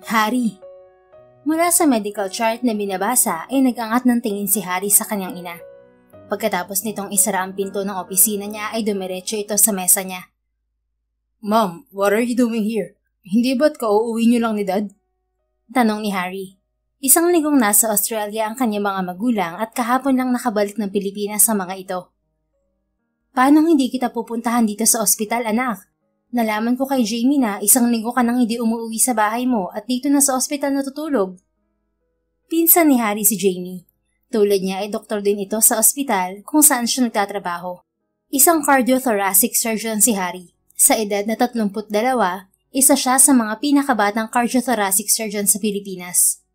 Harry. Mula sa medical chart na binabasa ay nag-angat ng tingin si Harry sa kanyang ina. Pagkatapos nitong isara ang pinto ng opisina niya ay dumiretso ito sa mesa niya. Mom, what are you doing here? Hindi ba't kauuwi niyo lang ni Dad? Tanong ni Harry. Isang linggong nasa Australia ang kanyang mga magulang at kahapon lang nakabalik ng Pilipinas sa mga ito. Paano hindi kita pupuntahan dito sa ospital, anak? Nalaman ko kay Jamie na isang linggo ka nang hindi umuwi sa bahay mo at dito na sa ospital natutulog. Pinsan ni Harry si Jamie. Tulad niya ay doktor din ito sa ospital kung saan siya nagtatrabaho. Isang cardiothoracic surgeon si Harry. Sa edad na 32, isa siya sa mga pinakabatang cardiothoracic surgeon sa Pilipinas.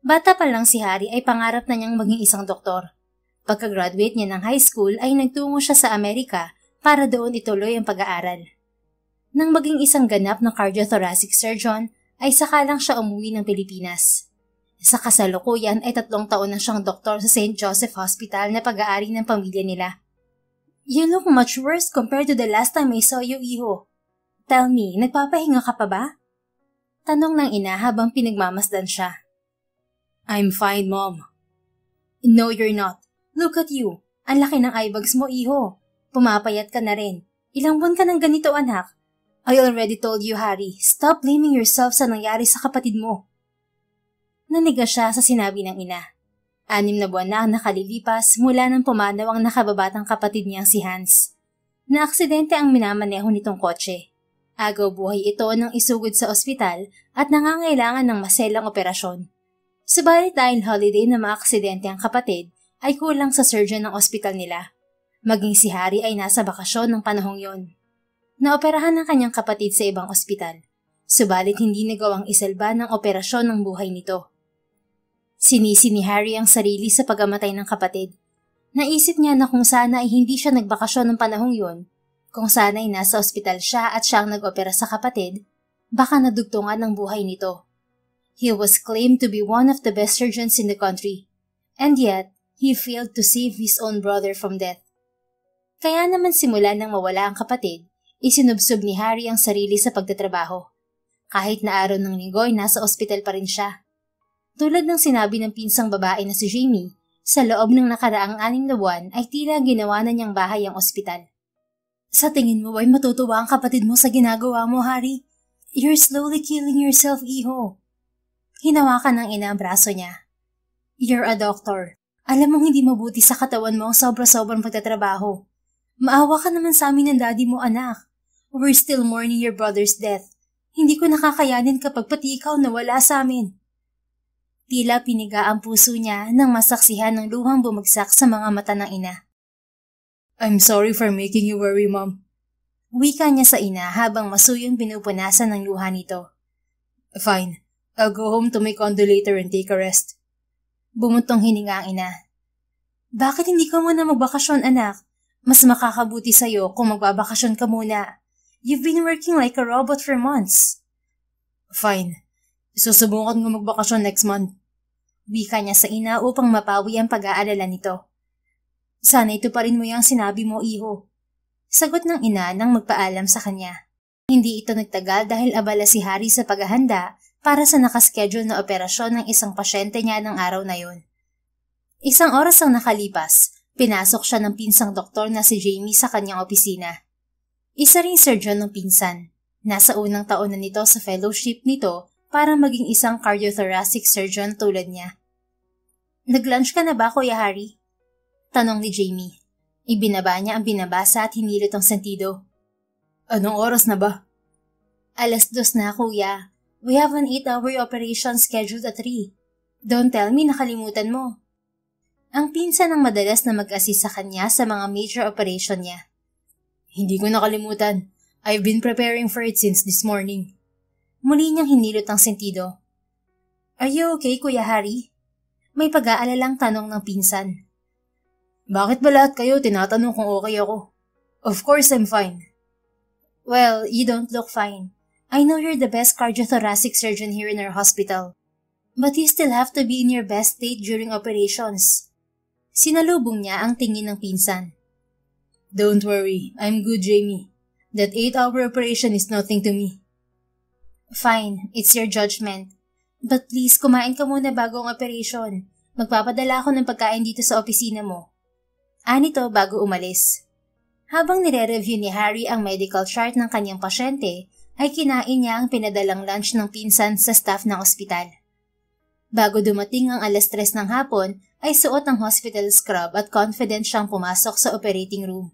Bata pa lang si Harry ay pangarap na niyang maging isang doktor. Pagka-graduate niya ng high school ay nagtungo siya sa Amerika para doon ituloy ang pag-aaral. Nang maging isang ganap na cardiothoracic surgeon ay saka lang siya umuwi ng Pilipinas. Sa kasalukuyan ay 3 taon na siyang doktor sa St. Joseph Hospital na pag-aari ng pamilya nila. You look much worse compared to the last time I saw you, iho. Tell me, nagpapahinga ka pa ba? Tanong ng ina habang pinagmamasdan siya. I'm fine, Mom. No, you're not. Look at you. Ang laki ng eyebags mo, iho. Pumapayat ka na rin. Ilang buwan ka ng ganito, anak? I already told you, Harry. Stop blaming yourself sa nangyari sa kapatid mo. Naniga siya sa sinabi ng ina. 6 na buwan na ang nakalilipas mula nang pumanaw ang nakababatang kapatid niyang si Hans. Naaksidente ang minamaneho nitong kotse. Agaw buhay ito nang isugod sa ospital at nangangailangan ng maselang operasyon. Subalit dahil holiday na maaksidente ang kapatid, ay kulang sa surgeon ng ospital nila. Maging si Harry ay nasa bakasyon ng panahong yon. Naoperahan ng kanyang kapatid sa ibang ospital. Subalit hindi nagawang isalba ng operasyon ng buhay nito. Sinisi ni Harry ang sarili sa pagamatay ng kapatid. Naisip niya na kung sana ay hindi siya nagbakasyon ng panahong yon, kung sana ay nasa ospital siya at siya ang nag-opera sa kapatid, baka nadugtungan ng buhay nito. He was claimed to be one of the best surgeons in the country, and yet, he failed to save his own brother from death. Kaya naman simula nang mawala ang kapatid, isinubsob ni Harry ang sarili sa pagtatrabaho. Kahit na araw ng linggo ay nasa ospital pa rin siya. Tulad ng sinabi ng pinsang babae na si Jamie, sa loob ng nakaraang 6 na buwan ay tila ginawa na niyang bahay ang ospital. Sa tingin mo ay matutuwa ang kapatid mo sa ginagawa mo, Harry? You're slowly killing yourself, iho. Hinawakan ng ina ang braso niya. You're a doctor. Alam mong hindi mabuti sa katawan mo ang sobra-sobrang pagtatrabaho. Maawa ka naman sa amin ng daddy mo, anak. We're still mourning your brother's death. Hindi ko nakakayanin kapag pati ikaw nawala sa amin. Tila piniga ang puso niya nang masaksihan ng luhang bumagsak sa mga mata ng ina. I'm sorry for making you worry, Mom. Wika niya sa ina habang masuyong pinupunasan ng luha nito. Fine. I'll go home to my condo later and take a rest. Bumuntong hininga ang ina. Bakit hindi ka muna magbakasyon, anak? Mas makakabuti sa'yo kung magbabakasyon ka muna. You've been working like a robot for months. Fine. Susubukan ko magbakasyon next month. Wika niya sa ina upang mapawi ang pag-aalala nito. Sana ito pa rin mo yung sinabi mo, iho. Sagot ng ina nang magpaalam sa kanya. Hindi ito nagtagal dahil abala si Harry sa paghahanda para sa nakaschedule na operasyon ng isang pasyente niya ng araw na yon. Isang oras ang nakalipas, pinasok siya ng pinsang doktor na si Jamie sa kanyang opisina. Isa ring surgeon ng pinsan. Nasa unang taon na nito sa fellowship nito para maging isang cardiothoracic surgeon tulad niya. Nag-lunch ka na ba, Kuya Harry? Tanong ni Jamie. Ibinaba niya ang binabasa at hinilot ang sentido. Anong oras na ba? 2:00 na, Kuya. We have an 8-hour operation scheduled at 3. Don't tell me nakalimutan mo. Ang pinsan ang madalas na mag-assist sa kanya sa mga major operation niya. Hindi ko nakalimutan. I've been preparing for it since this morning. Muli niyang hinilot ang sentido. Are you okay, Kuya Harry? May pag-aalalang tanong ng pinsan. Bakit ba lahat kayo tinatanong kung okay ako? Of course I'm fine. Well, you don't look fine. I know you're the best cardiothoracic surgeon here in our hospital. But you still have to be in your best state during operations. Sinalubong niya ang tingin ng pinsan. Don't worry, I'm good, Jamie. That 8-hour operation is nothing to me. Fine, it's your judgment. But please, kumain ka muna bago ang operation. Magpapadala ako ng pagkain dito sa opisina mo. Nito bago umalis. Habang nire-review ni Harry ang medical chart ng kanyang pasyente, ay kinain niya ang pinadalang lunch ng pinsan sa staff ng ospital. Bago dumating ang 3:00 ng hapon, ay suot ang hospital scrub at confident siyang pumasok sa operating room.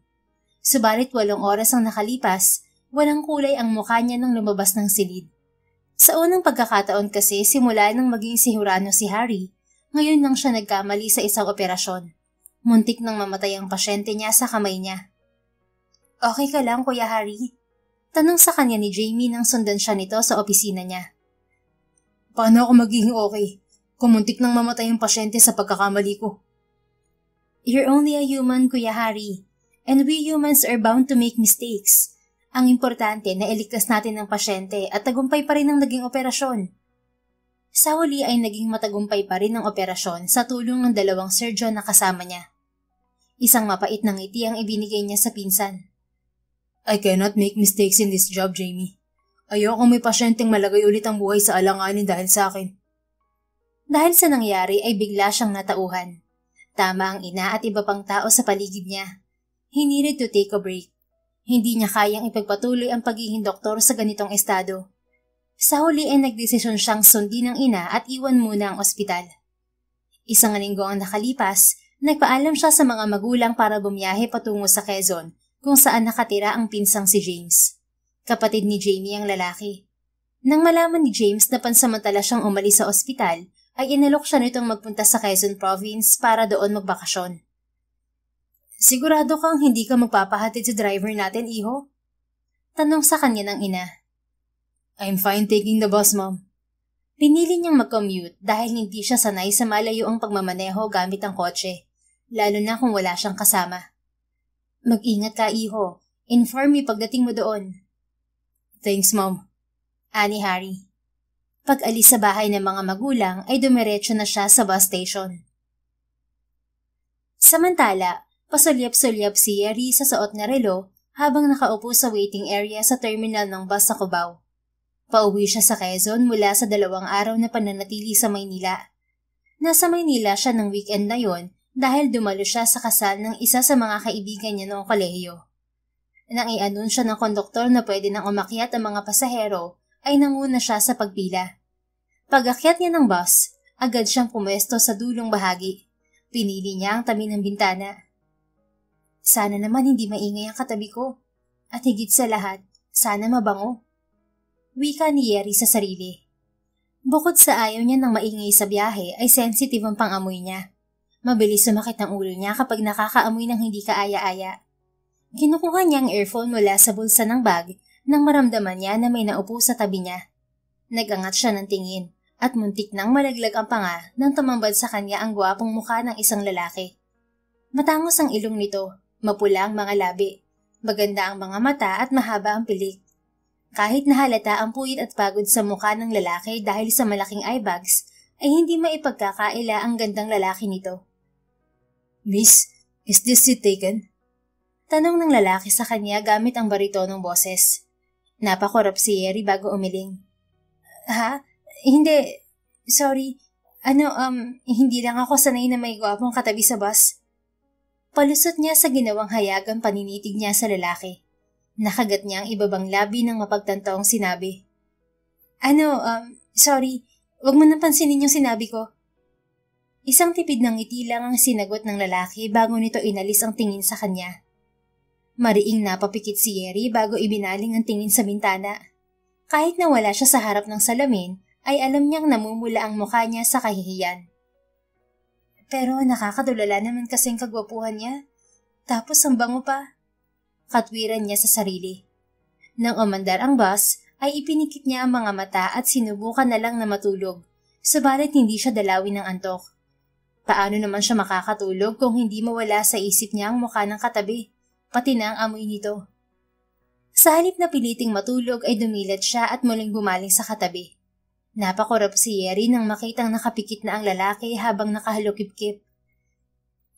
Subalit 8 oras ang nakalipas, walang kulay ang mukha niya nang lumabas ng silid. Sa unang pagkakataon kasi simula nang maging sihurano si Harry, ngayon lang siya nagkamali sa isang operasyon. Muntik nang mamatay ang pasyente niya sa kamay niya. Okay ka lang, Kuya Harry? Tanong sa kanya ni Jamie nang sundan siya nito sa opisina niya. Paano ako magiging okay? Kumuntik nang mamatay ang pasyente sa pagkakamali ko. You're only a human, Kuya Harry. And we humans are bound to make mistakes. Ang importante na iligtas natin ang pasyente at tagumpay pa rin ang naging operasyon. Sa huli ay naging matagumpay pa rin ang operasyon sa tulong ng 2 surgeon na kasama niya. Isang mapait na ngiti ang ibinigay niya sa pinsan. I cannot make mistakes in this job, Jamie. Ayokong may pasyenteng malagay ulit ang buhay sa alanganin dahil sa akin. Dahil sa nangyari ay bigla siyang natauhan. Tama ang ina at iba pang tao sa paligid niya. He needed to take a break. Hindi niya kayang ipagpatuloy ang pagiging doktor sa ganitong estado. Sa huli ay nagdesisyon siyang sundin ng ina at iwan muna ang ospital. Isang linggo ang nakalipas, nagpaalam siya sa mga magulang para bumiyahe patungo sa Quezon, kung saan nakatira ang pinsang si James. Kapatid ni Jamie ang lalaki. Nang malaman ni James na pansamantala siyang umalis sa ospital, ay inalok siya nitong magpunta sa Quezon Province para doon magbakasyon. Sigurado kang hindi ka magpapahatid sa driver natin, iho? Tanong sa kanya ng ina. I'm fine taking the bus, Mom. Pinili niyang mag-commute dahil hindi siya sanay sa malayo ang pagmamaneho gamit ang kotse, lalo na kung wala siyang kasama. Mag-ingat ka, iho. Inform me pagdating mo doon. Thanks, Mom. Ani Harry. Pag-alis sa bahay ng mga magulang ay dumiretso na siya sa bus station. Samantala, pasulyap-sulyap si Yeri sa suot na relo habang nakaupo sa waiting area sa terminal ng bus sa Cubao. Pauwi siya sa Quezon mula sa 2 araw na pananatili sa Maynila. Nasa Maynila siya ng weekend na yon dahil dumalo siya sa kasal ng isa sa mga kaibigan niya noong kolehiyo. Nang i-anunsyo ng konduktor na pwede nang umakyat ang mga pasahero, ay nanguna siya sa pagpila. Pag-akyat niya ng bus, agad siyang pumesto sa dulong bahagi. Pinili niya ang tabi ng bintana. Sana naman hindi maingay ang katabi ko. At higit sa lahat, sana mabango. Wika ni Yeri sa sarili. Bukod sa ayaw niya ng maingay sa biyahe ay sensitive ang pang-amoy niya. Mabilis sumakit ang ulo niya kapag nakakaamoy ng hindi kaaya-aya. Kinukuha niya ang earphone mula sa bulsa ng bag nang maramdaman niya na may naupo sa tabi niya. Nagangat siya ng tingin at muntik nang malaglag ang panga nang tumambad sa kanya ang gwapong mukha ng isang lalaki. Matangos ang ilong nito, mapula ang mga labi, maganda ang mga mata at mahaba ang pilik. Kahit nahalata ang puyit at pagod sa mukha ng lalaki dahil sa malaking eye bags, ay hindi maipagkakaila ang gandang lalaki nito. Miss, is this seat taken? Tanong ng lalaki sa kanya gamit ang baritonong boses. Napakurap si Yeri bago umiling. Ha? Hindi. Sorry. Hindi lang ako sanay na may gwapong katabi sa bus. Palusot niya sa ginawang hayagang paninitig niya sa lalaki. Nakagat niya ang ibabang labi ng mapagtantaong sinabi. Sorry. Huwag mo nang pansinin yung sinabi ko. Isang tipid ng ngiti lang ang sinagot ng lalaki bago nito inalis ang tingin sa kanya. Mariing napapikit si Yeri bago ibinaling ang tingin sa bintana. Kahit na wala siya sa harap ng salamin, ay alam niyang namumula ang mukha niya sa kahihiyan. Pero nakakadulala naman kasing kagwapuhan niya. Tapos ang bango pa. Katwiran niya sa sarili. Nang umandar ang bus, ay ipinikit niya ang mga mata at sinubukan na lang na matulog, subalit hindi siya dalawin ng antok. Paano naman siya makakatulog kung hindi mawala sa isip niya ang mukha ng katabi, pati na ang amoy nito. Sa halip na piliting matulog ay dumilat siya at muling bumaling sa katabi. Napakurap si Yeri nang makitang nakapikit na ang lalaki habang nakahalukip-kip.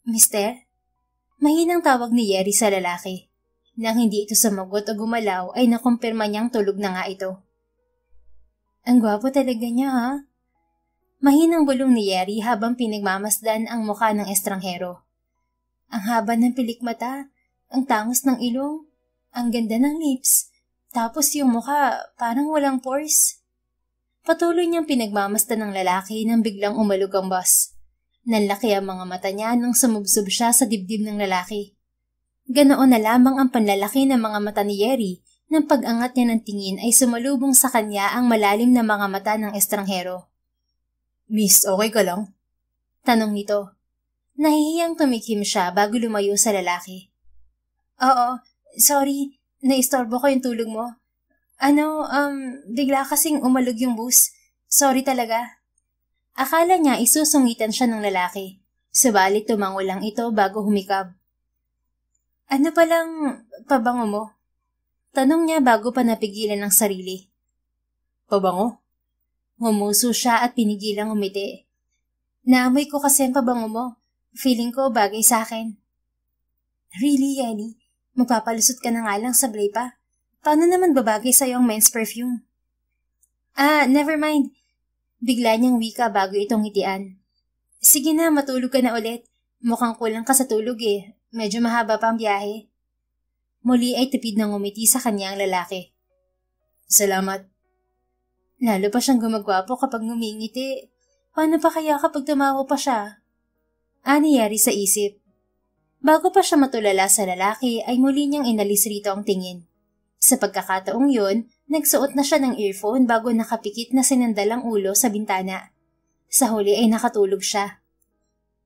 Mister? Mahinang tawag ni Yeri sa lalaki. Nang hindi ito sumagot o gumalaw ay nakumpirma niyang tulog na nga ito. Ang gwapo talaga niya, ha? Mahinang bulong ni Yeri habang pinagmamasdan ang mukha ng estranghero. Ang haba ng pilikmata, ang tangos ng ilong, ang ganda ng lips, tapos yung mukha parang walang pores. Patuloy niyang pinagmamasdan ng lalaki nang biglang umalog ang bus. Nanlaki ang mga mata niya nang sumubsob siya sa dibdib ng lalaki. Ganoon na lamang ang panlalaki ng mga mata ni Yeri nang pag-angat niya ng tingin ay sumalubong sa kanya ang malalim na mga mata ng estranghero. Miss, okay ka lang? Tanong nito. Nahihiyang tumikim siya bago lumayo sa lalaki. Oo, sorry, naistorbo ko yung tulog mo. Bigla kasing umalog yung bus. Sorry talaga. Akala niya isusungitan siya ng lalaki, subalit tumango lang ito bago humikab. Ano palang pabango mo? Tanong niya bago pa napigilan ng sarili. Pabango? Ngumuso siya at pinigilang umiti. Naamoy ko kasi ang pabango mo. Feeling ko bagay sa akin. Really, Yenny? Magpapalusot ka na nga lang sablay pa. Paano naman babagay sa'yo ang men's perfume? Never mind. Bigla niyang wika bago itong ngitian. Sige na, matulog ka na ulit. Mukhang kulang ka sa tulog eh. Medyo mahaba pa ang biyahe. Muli ay tipid ng umiti sa kanya ang lalaki. Salamat. Lalo pa siyang gumagwapo kapag ngumingiti. Paano pa kaya kapag tumawa pa siya? Nangyari sa isip. Bago pa siya matulala sa lalaki ay muli niyang inalis rito ang tingin. Sa pagkakataong yun, nagsuot na siya ng earphone bago nakapikit na sinandal ang ulo sa bintana. Sa huli ay nakatulog siya.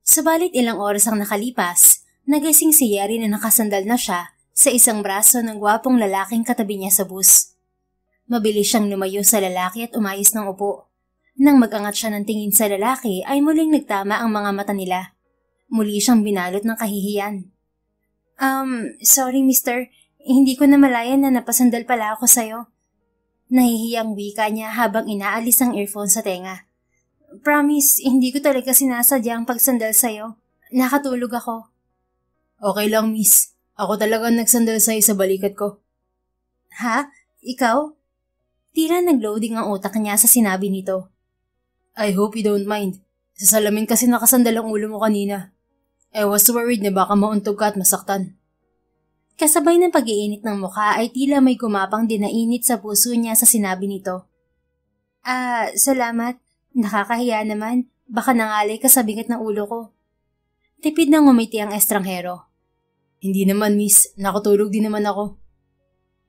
Subalit ilang oras ang nakalipas, nagising si Yeri na nakasandal na siya sa isang braso ng gwapong lalaking katabi niya sa bus. Mabilis siyang lumayo sa lalaki at umayos ng upo. Nang mag-angat siya ng tingin sa lalaki ay muling nagtama ang mga mata nila. Muli siyang binalot ng kahihiyan. Sorry mister, hindi ko na malayan na napasandal pala ako sa'yo. Nahihiyang wika niya habang inaalis ang earphone sa tenga. Promise, hindi ko talaga sinasadya ang pagsandal sa'yo. Nakatulog ako. Okay lang, miss. Ako talagang nagsandal sa'yo sa balikat ko. Ha? Ikaw? Tila nag-loading ang utak niya sa sinabi nito. I hope you don't mind. Sa salamin kasi nakasandal ang ulo mo kanina. I was worried na baka mauntog ka at masaktan. Kasabay ng pag-iinit ng mukha ay tila may gumapang dinainit sa puso niya sa sinabi nito. Salamat. Nakakahiya naman. Baka nangalay ka sa bigat ng ulo ko. Tipid nang ngumiti ang estranghero. Hindi naman, miss. Nakatulog din naman ako.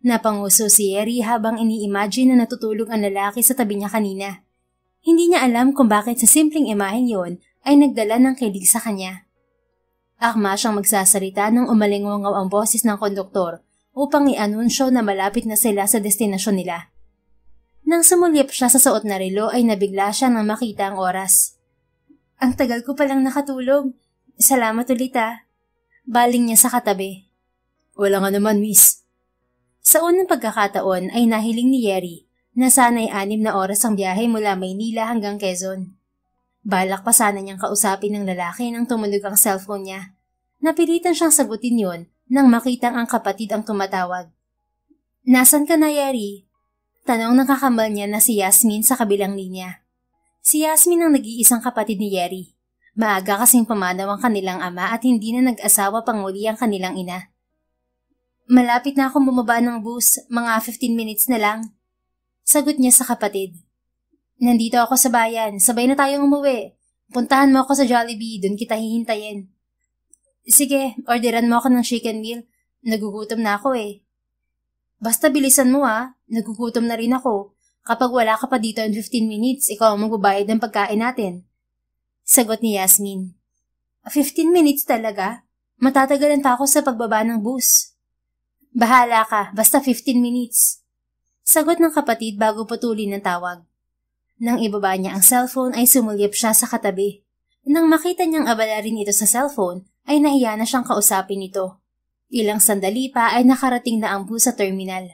Napanguso si Yeri habang ini-imagine na natutulog ang lalaki sa tabi niya kanina. Hindi niya alam kung bakit sa simpleng imaheng yon ay nagdala ng kilig sa kanya. Akma siyang magsasalita nang umalingongaw ang boses ng konduktor upang i-anunsyo na malapit na sila sa destinasyon nila. Nang sumulyap siya sa suot na relo ay nabigla siya nang makita ang oras. Ang tagal ko palang nakatulog. Salamat ulit Baling niya sa katabi. Wala nga naman, miss. Sa unang pagkakataon ay nahiling ni Yeri na sana'y 6 na oras ang biyahe mula Maynila hanggang Quezon. Balak pa sana niyang kausapin ng lalaki nang tumunog ang cellphone niya. Napilitan siyang sagutin yon nang makitang ang kapatid ang tumatawag. Nasaan ka na, Yeri? Tanong ng kakambal niya na si Yasmin sa kabilang linya. Si Yasmin ang nag-iisang kapatid ni Yeri. Maaga kasing pumanaw ang kanilang ama at hindi na nag-asawa pang muli ang kanilang ina. Malapit na akong bumaba ng bus, mga 15 minutes na lang. Sagot niya sa kapatid. Nandito ako sa bayan, sabay na tayong umuwi. Puntahan mo ako sa Jollibee, dun kita hihintayin. Sige, orderan mo ako ng chicken meal. Nagugutom na ako eh. Basta bilisan mo nagugutom na rin ako. Kapag wala ka pa dito in 15 minutes, ikaw ang magbabayad ng pagkain natin. Sagot ni Yasmin. 15 minutes talaga? Matatagalan pa ako sa pagbaba ng bus. Bahala ka, basta 15 minutes. Sagot ng kapatid bago putulin ng tawag. Nang ibaba niya ang cellphone ay sumulyap siya sa katabi. Nang makita niyang abala rin ito sa cellphone ay nahiya na siyang kausapin ito. Ilang sandali pa ay nakarating na ang bus sa terminal.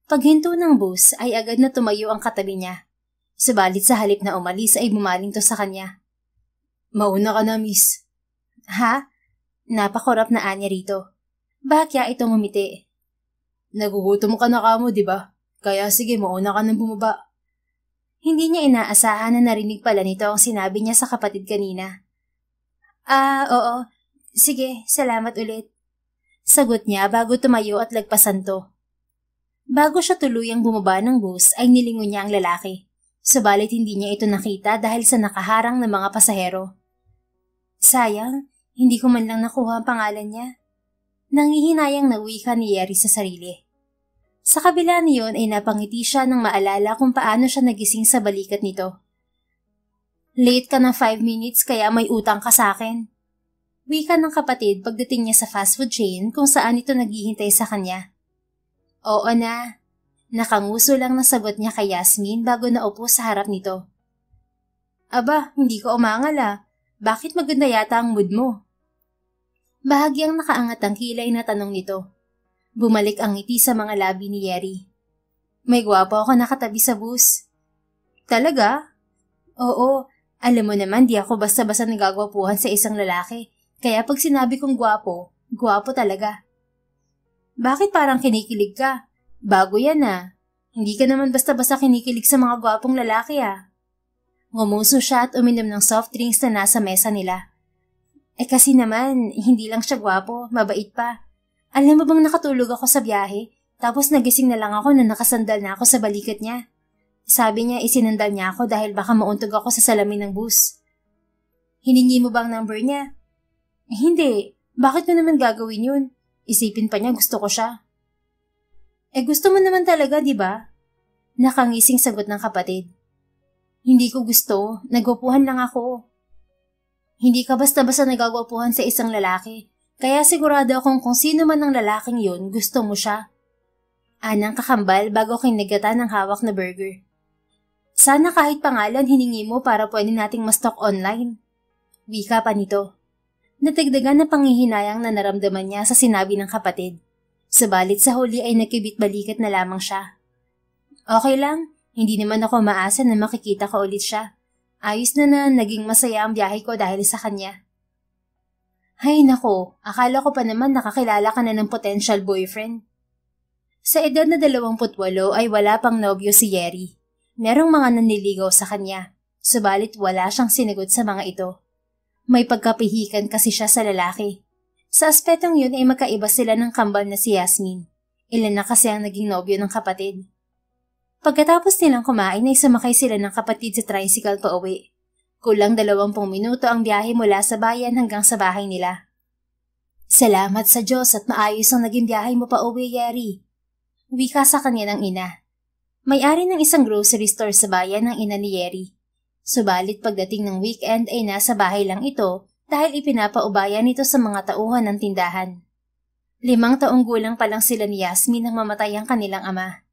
Paghinto ng bus ay agad na tumayo ang katabi niya. Subalit sa halip na umalis ay bumaling to sa kanya. Mauna ka na, miss. Ha? Napakurap na anya rito. Bahagya itong umiti. Nagugutom ka na kamo, di ba? Kaya sige, mauna ka nang bumaba. Hindi niya inaasahan na narinig pala nito ang sinabi niya sa kapatid kanina. Oo. Sige, salamat ulit. Sagot niya bago tumayo at lagpasan to. Bago siya tuluyang bumaba ng bus ay nilingon niya ang lalaki. Subalit hindi niya ito nakita dahil sa nakaharang na mga pasahero. Sayang, hindi ko man lang nakuha ang pangalan niya. Nanghihinayang nawika ni Yeri sa sarili. Sa kabila niyon ay napangiti siya nang maalala kung paano siya nagising sa balikat nito. Late ka ng 5 minutes kaya may utang ka sa akin. Wika ng kapatid pagdating niya sa fast food chain kung saan ito naghihintay sa kanya. Oo na. Nakanguso lang na sagot niya kay Yasmin bago naupo sa harap nito. Aba, hindi ko umangal ah. Bakit maganda yata ang mood mo? Bahagyang nakaangat ang kilay na tanong nito. Bumalik ang ngiti sa mga labi ni Yeri. May gwapo ako nakatabi sa bus. Talaga? Oo, alam mo naman di ako basta-basta nagagwapuhan sa isang lalaki. Kaya pag sinabi kong gwapo, gwapo talaga. Bakit parang kinikilig ka? Bago yan ah. Hindi ka naman basta-basta kinikilig sa mga gwapong lalaki ah. Ngumuso siya at uminom ng soft drinks na nasa mesa nila. Kasi naman, hindi lang siya gwapo, mabait pa. Alam mo bang nakatulog ako sa biyahe, tapos nagising na lang ako na nakasandal na ako sa balikat niya. Sabi niya isinandal niya ako dahil baka mauntog ako sa salamin ng bus. Hiningi mo bang number niya? Hindi. Bakit mo naman gagawin yun? Isipin pa niya gusto ko siya. Gusto mo naman talaga, di ba? Nakangising sagot ng kapatid. Hindi ko gusto. Nagwapuhan lang ako. Hindi ka basta-basta nagagwapuhan sa isang lalaki. Kaya sigurado akong kung sino man ang lalaking yun, gusto mo siya. Anang kakambal bago kinagatan ng hawak na burger. Sana kahit pangalan hiningi mo para pwede nating ma-stock online. Wika pa nito. Natagdagan na panghihinayang na naramdaman niya sa sinabi ng kapatid. Subalit sa huli ay nakibit-balikat na lamang siya. Okay lang, hindi naman ako maasa na makikita ko ulit siya. Ayos na naging masaya ang biyahe ko dahil sa kanya. Hay nako, akala ko pa naman nakakilala ka na ng potential boyfriend. Sa edad na 28 ay wala pang nobyo si Yeri. Merong mga nanliligaw sa kanya, subalit wala siyang sinagot sa mga ito. May pagkapihikan kasi siya sa lalaki. Sa aspetong yun ay magkaiba sila ng kambal na si Yasmin. Ilan na kasi ang naging nobyo ng kapatid. Pagkatapos nilang kumain ay sumakay sila ng kapatid sa tricycle pa uwi. Kulang 20 minuto ang biyahe mula sa bayan hanggang sa bahay nila. Salamat sa Diyos at maayos ang naging biyahe mo pa uwi, Yeri. Wika sa kanya ng ina. May-ari ng isang grocery store sa bayan ng ina ni Yeri. Subalit pagdating ng weekend ay nasa bahay lang ito dahil ipinapaubaya nito sa mga tauhan ng tindahan. 5 taong gulang pa lang sila ni Yasmin nang mamatay ang kanilang ama.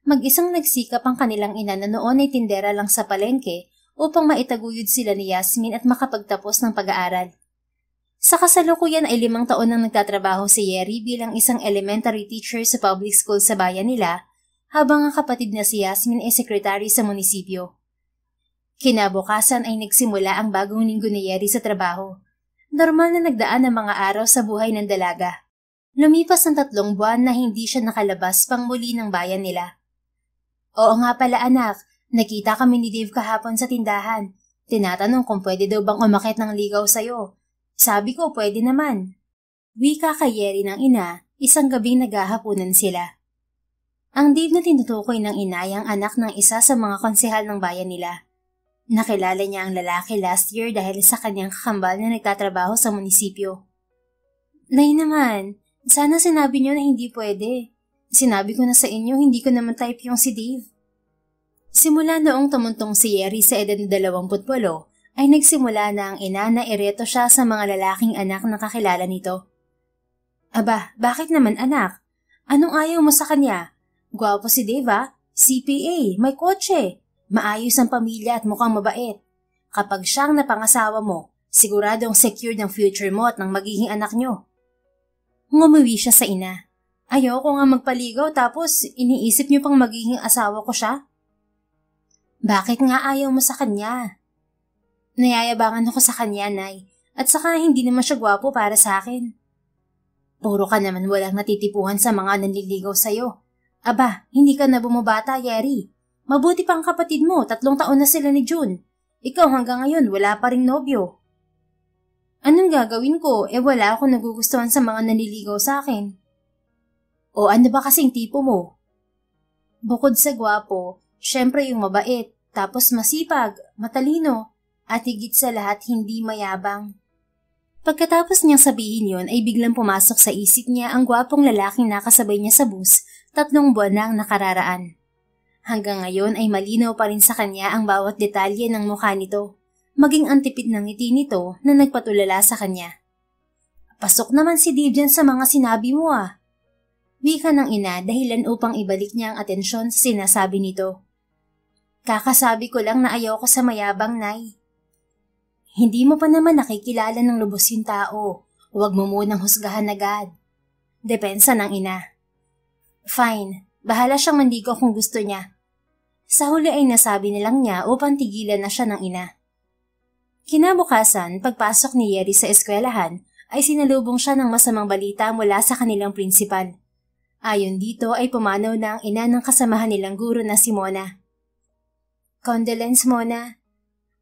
Mag-isang nagsikap ang kanilang ina na noon ay tindera lang sa palengke upang maitaguyod sila ni Yasmin at makapagtapos ng pag-aaral. Sa kasalukuyan ay 5 taon nang nagtatrabaho si Yeri bilang isang elementary teacher sa public school sa bayan nila, habang ang kapatid na si Yasmin ay sekretary sa munisipyo. Kinabukasan ay nagsimula ang bagong linggo ni Yeri sa trabaho. Normal na nagdaan ang mga araw sa buhay ng dalaga. Lumipas ang 3 buwan na hindi siya nakalabas pang muli ng bayan nila. Oo nga pala anak, nakita kami ni Dave kahapon sa tindahan. Tinatanong kung pwede daw bang umakyat ng ligaw sa'yo. Sabi ko pwede naman. Wika kay Yeri ng ina, isang gabing naghahapunan sila. Ang Dave na tinutukoy ng ina ay ang anak ng isa sa mga konsehal ng bayan nila. Nakilala niya ang lalaki last year dahil sa kanyang kakambal na nagtatrabaho sa munisipyo. Nay naman, sana sinabi niyo na hindi pwede. Sinabi ko na sa inyo, hindi ko naman type yung si Dave. Simula noong tumuntong si Yeri sa edad na 28, ay nagsimula na ang ina na ireto siya sa mga lalaking anak na kakilala nito. Aba, bakit naman anak? Anong ayaw mo sa kanya? Gwapo si Dave ah, CPA, may kotse, maayos ang pamilya at mukhang mabait. Kapag siyang napangasawa mo, siguradong secured ang future mo at ng magiging anak nyo. Ngumuwi siya sa ina. Ayoko nga magpaligaw tapos iniisip niyo pang magiging asawa ko siya? Bakit nga ayaw mo sa kanya? Nayayabangan ako sa kanya, Nay, at saka hindi naman siya gwapo para sa akin. Puro ka naman walang natitipuhan sa mga nanliligaw sa'yo. Aba, hindi ka na bumabata, Yeri. Mabuti pa ang kapatid mo, 3 taon na sila ni June. Ikaw hanggang ngayon wala pa ring nobyo. Anong gagawin ko? Wala akong nagugustuhan sa mga nanliligaw sa akin. O ano ba kasing tipo mo? Bukod sa gwapo, syempre yung mabait, tapos masipag, matalino, at higit sa lahat hindi mayabang. Pagkatapos niyang sabihin yon ay biglang pumasok sa isip niya ang gwapong lalaking nakasabay niya sa bus 3 buwan na ang nakararaan. Hanggang ngayon ay malinaw pa rin sa kanya ang bawat detalye ng mukha nito, maging ang tipid ng ngiti nito na nagpatulala sa kanya. Pasok naman si Dave dyan sa mga sinabi mo ah. Wika ng ina dahilan upang ibalik niya ang atensyon sa sinasabi nito. Kakasabi ko lang na ayaw ko sa mayabang, Nay. Hindi mo pa naman nakikilala ng lubos yung tao. Huwag mo munang husgahan agad. Depensa ng ina. Fine, bahala siyang mandigo kung gusto niya. Sa huli ay nasabi nilang niya upang tigilan na siya ng ina. Kinabukasan, pagpasok ni Yeri sa eskwelahan, ay sinalubong siya ng masamang balita mula sa kanilang prinsipal. Ayon dito ay pumanaw na ang ina ng kasamahan nilang guro na si Mona. Condolence, Mona.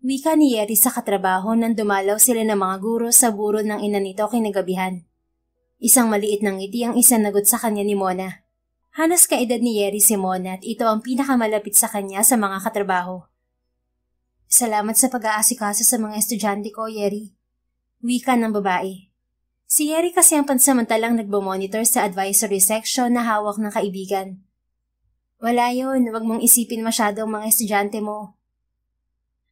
Wika ni Yeri sa katrabaho nang dumalaw sila ng mga guro sa buro ng ina nito kinagabihan. Isang maliit ng ngiti ang isanagot sa kanya ni Mona. Halos kaedad ni Yeri si Mona at ito ang pinakamalapit sa kanya sa mga katrabaho. Salamat sa pag-aasikaso sa mga estudyante ko, Yeri. Wika ng babae. Si Yeri kasi ang pansamantalang nagbo-monitor sa advisory section na hawak ng kaibigan. Wala yun, wag mong isipin masyado ang mga estudyante mo.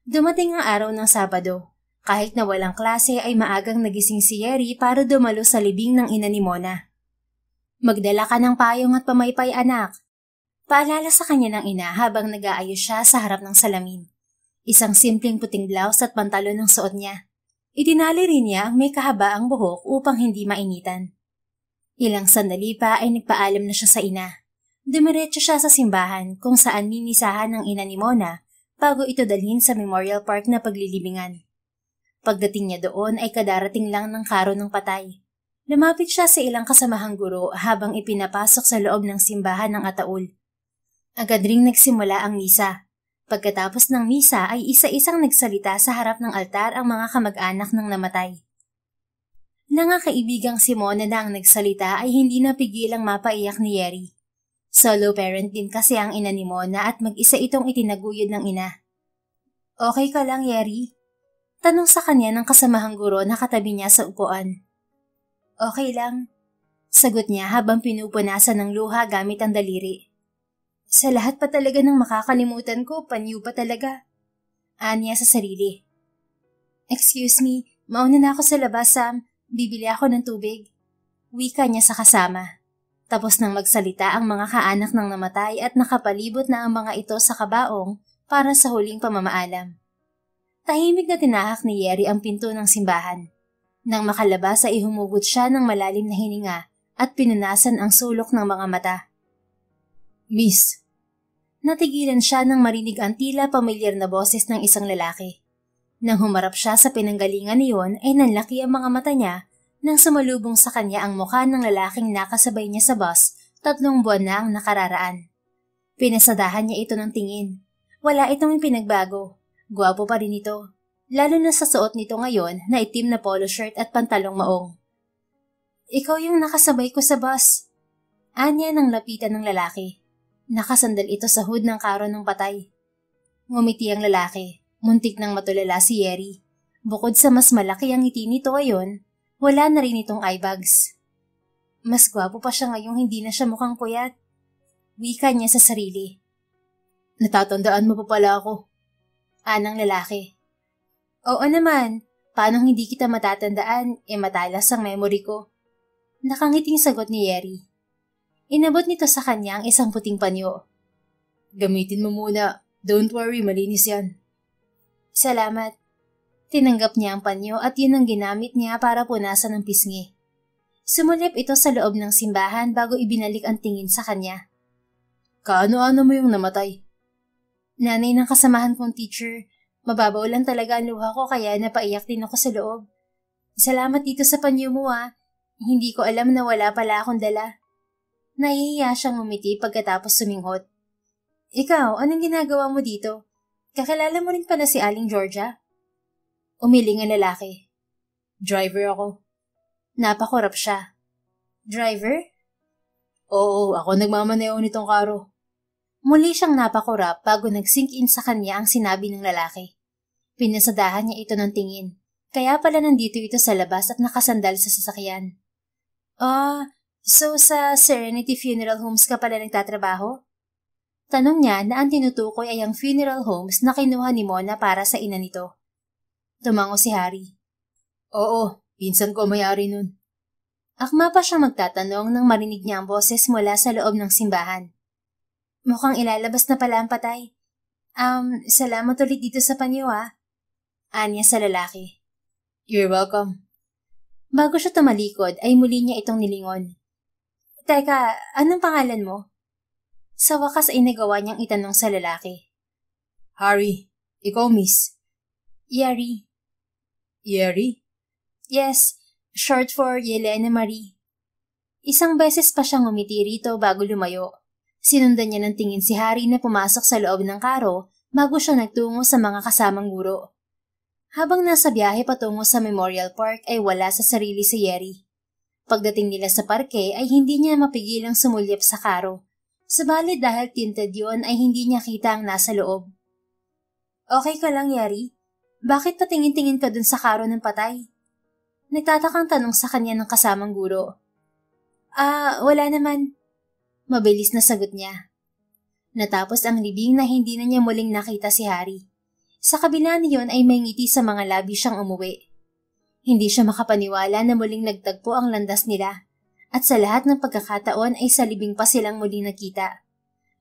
Dumating ang araw ng Sabado. Kahit na walang klase ay maagang nagising si Yeri para dumalo sa libing ng ina ni Mona. Magdala ka ng payong at pamaypay, anak. Paalala sa kanya ng ina habang nag-aayos siya sa harap ng salamin. Isang simpleng puting blouse at pantalon ang suot niya. Itinali rin niya ang may kahabaang buhok upang hindi mainitan. Ilang sandali pa ay nagpaalam na siya sa ina. Dumiretso siya sa simbahan kung saan mimisahan ng ina ni Mona bago ito dalhin sa Memorial Park na paglilibingan. Pagdating niya doon ay kadarating lang ng karo ng patay. Lumapit siya sa ilang kasamahang guro habang ipinapasok sa loob ng simbahan ng ataul. Agad ring nagsimula ang misa. Pagkatapos ng misa ay isa-isang nagsalita sa harap ng altar ang mga kamag-anak ng namatay. Nangakaibigang si Mona na ang nagsalita ay hindi napigilang mapaiyak ni Yeri. Solo parent din kasi ang ina ni Mona at mag-isa itong itinaguyod ng ina. Okay ka lang, Yeri? Tanong sa kanya ng kasamahang guro na katabi niya sa upuan. Okay lang, sagot niya habang pinupunasan ng luha gamit ang daliri. Sa lahat pa talaga ng makakalimutan ko, panyo pa talaga. Anya sa sarili. Excuse me, mauna na ako sa labas, Sam. Bibili ako ng tubig. Wika niya sa kasama. Tapos nang magsalita ang mga kaanak ng namatay at nakapalibot na ang mga ito sa kabaong para sa huling pamamaalam. Tahimik na tinahak ni Yeri ang pinto ng simbahan. Nang makalabas ay humugot siya ng malalim na hininga at pinunasan ang sulok ng mga mata. Miss. Natigilan siya nang marinig ang tila pamilyar na boses ng isang lalaki. Nang humarap siya sa pinanggalingan niyon ay nanlaki ang mga mata niya nang sumalubong sa kanya ang mukha ng lalaking nakasabay niya sa bus 3 buwan na ang nakararaan. Pinasadahan niya ito ng tingin. Wala itong pinagbago. Gwapo pa rin ito. Lalo na sa suot nito ngayon na itim na polo shirt at pantalong maong. Ikaw yung nakasabay ko sa bus. Anya ng lapitan ng lalaki. Nakasandal ito sa hood ng karo ng patay. Ngumiti ang lalaki. Muntik nang matulala si Yeri. Bukod sa mas malaki ang ngiti nito ngayon, wala na rin itong eyebags. Mas gwapo pa siya ngayong hindi na siya mukhang puyat. Wika niya sa sarili. Natatandaan mo pa pala ako. Anang lalaki. Oo naman, paano hindi kita matatandaan, matalas ang memory ko. Nakangiting sagot ni Yeri. Inabot nito sa kanya ang isang puting panyo. Gamitin mo muna, don't worry, malinis yan. Salamat. Tinanggap niya ang panyo at yun ang ginamit niya para punasan ng pisngi. Sumulip ito sa loob ng simbahan bago ibinalik ang tingin sa kanya. Kaano-ano mo yung namatay? Nanay ng kasamahan kong teacher. Mababaw lang talaga ang luha ko kaya napaiyak din ako sa loob. Salamat dito sa panyo mo ah. Hindi ko alam na wala pala akong dala. Nahihiya siyang umiti pagkatapos suminghot. Ikaw, anong ginagawa mo dito? Kakilala mo rin pala si Aling Georgia? Umiling ang lalaki. Driver ako. Napakurap siya. Driver? Oo, ako nagmamaneho nitong karo. Muli siyang napakurap bago nag-sink in sa kanya ang sinabi ng lalaki. Pinasadahan niya ito ng tingin. Kaya pala nandito ito sa labas at nakasandal sa sasakyan. So sa Serenity Funeral Homes ka pala nagtatrabaho? Tanong niya na ang tinutukoy ay ang funeral homes na kinuha ni Mona para sa ina nito. Tumango si Harry. Oo, pinsan ko may-ari nun. Akma pa siyang magtatanong nang marinig niya ang boses mula sa loob ng simbahan. Mukhang ilalabas na pala ang patay. Salamat ulit dito sa panyo Anya sa lalaki. You're welcome. Bago siya tumalikod ay muli niya itong nilingon. Teka, anong pangalan mo? Sa wakas ay nagawa niyang itanong sa lalaki. Harry, ikaw miss. Yeri. Yeri? Yes, short for Yelena Marie. Isang beses pa siyang umiti rito bago lumayo. Sinundan niya ng tingin si Harry na pumasok sa loob ng karo bago siya nagtungo sa mga kasamang guro. Habang nasa biyahe patungo sa Memorial Park ay wala sa sarili si Yeri. Pagdating nila sa parke ay hindi niya mapigilang sumulyap sa karo. Subalit dahil tinted yun ay hindi niya kita ang nasa loob. Okay ka lang, Yeri? Bakit patingin-tingin ka dun sa karo ng patay? Nagtatakang tanong sa kanya ng kasamang guro. Wala naman. Mabilis na sagot niya. Natapos ang libing na hindi na niya muling nakita si Harry. Sa kabila niyon ay may ngiti sa mga labi siyang umuwi. Hindi siya makapaniwala na muling nagtagpo ang landas nila at sa lahat ng pagkakataon ay sa libing pa silang muling nakita.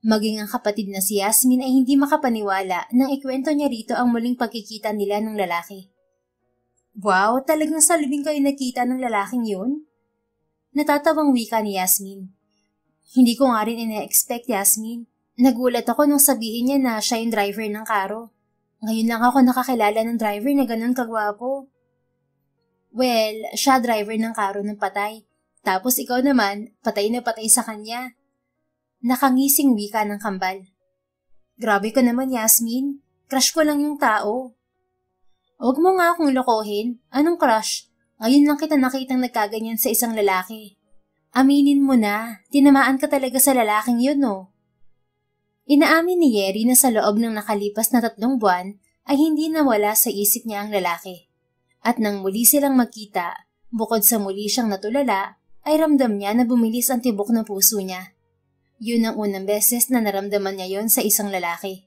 Maging ang kapatid na si Yasmin ay hindi makapaniwala nang ikwento niya rito ang muling pagkikita nila ng lalaki. Wow, talagang sa libing kayo nakita ng lalaking yun? Natatawang wika ni Yasmin. Hindi ko nga rin ina-expect, Yasmin. Nagulat ako nung sabihin niya na siya yung driver ng karo. Ngayon lang ako nakakilala ng driver na ganun kagwapo. Well, siya driver ng karo ng patay. Tapos ikaw naman, patay na patay sa kanya. Nakangising wika ng kambal. Grabe ka naman, Yasmin. Crush ko lang yung tao. Huwag mo nga akong lokohin. Anong crush? Ngayon lang kita nakitang nagkaganyan sa isang lalaki. Aminin mo na, tinamaan ka talaga sa lalaking yun, no? Inaamin ni Yeri na sa loob ng nakalipas na 3 buwan ay hindi nawala sa isip niya ang lalaki. At nang muli silang magkita, bukod sa muli siyang natulala, ay ramdam niya na bumilis ang tibok ng puso niya. Yun ang unang beses na naramdaman niya yon sa isang lalaki.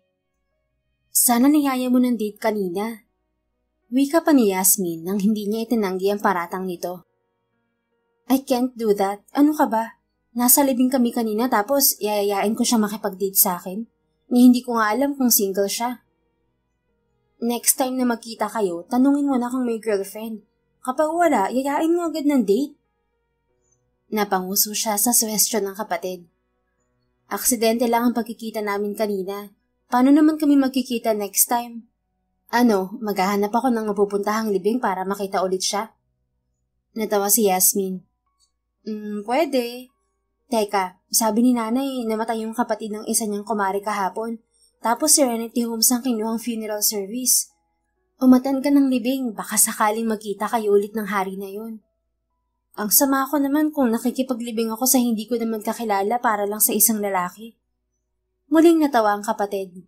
Sana niyaya mo ng date kanina. Wika pa ni Yasmin nang hindi niya itinanggi ang paratang nito. I can't do that. Ano ka ba? Nasa libing kami kanina tapos iayayain ko siya makipag-date sa akin. Ni hindi ko nga alam kung single siya. Next time na magkita kayo, tanungin mo na kung may girlfriend. Kapag wala, yayain mo agad ng date. Napanguso siya sa suwestyon ng kapatid. Aksidente lang ang pagkikita namin kanina. Paano naman kami magkikita next time? Maghahanap ako ng mapupuntahang libing para makita ulit siya? Natawa si Yasmin. Pwede. Teka, sabi ni nanay namatay yung kapatid ng isa niyang kumari kahapon. Tapos Serenity Homes ang kinuhang funeral service. Umatan ka ng libing, baka sakaling magkita kayo ulit ng hari na yun. Ang sama ko naman kung nakikipaglibing ako sa hindi ko naman kakilala para lang sa isang lalaki. Muling natawa ang kapatid.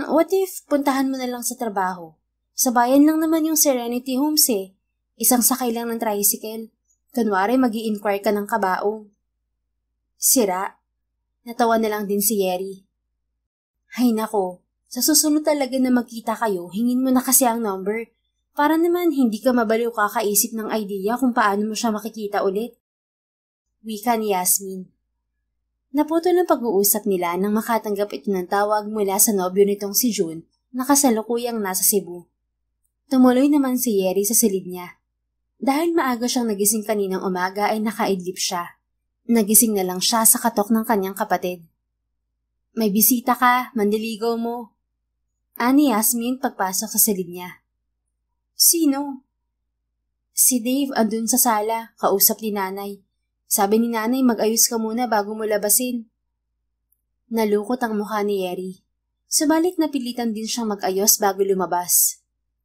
What if puntahan mo na lang sa trabaho? Sa bayan lang naman yung Serenity Homes Isang sakay lang ng tricycle. Kunwari mag-i-inquire ka ng kabaong. Sira. Natawa na lang din si Yeri. Hay nako, sa susunod talaga na magkita kayo, hingin mo na kasi ang number. Para naman hindi ka mabaliw kakaisip ng idea kung paano mo siya makikita ulit. Wika ni Yasmin. Naputol ang pag-uusap nila nang makatanggap ito ng tawag mula sa nobyo nitong si June na kasalukuyang nasa Cebu. Tumuloy naman si Yeri sa silid niya. Dahil maaga siyang nagising kaninang umaga ay nakaidlip siya. Nagising na lang siya sa katok ng kanyang kapatid. May bisita ka, mandiligaw mo. Ani Yasmin pagpasok sa silid niya. Sino? Si Dave andun sa sala, kausap ni nanay. Sabi ni nanay mag-ayos ka muna bago mo labasin. Nalukot ang mukha ni Yeri. Subalit napilitan din siyang mag-ayos bago lumabas.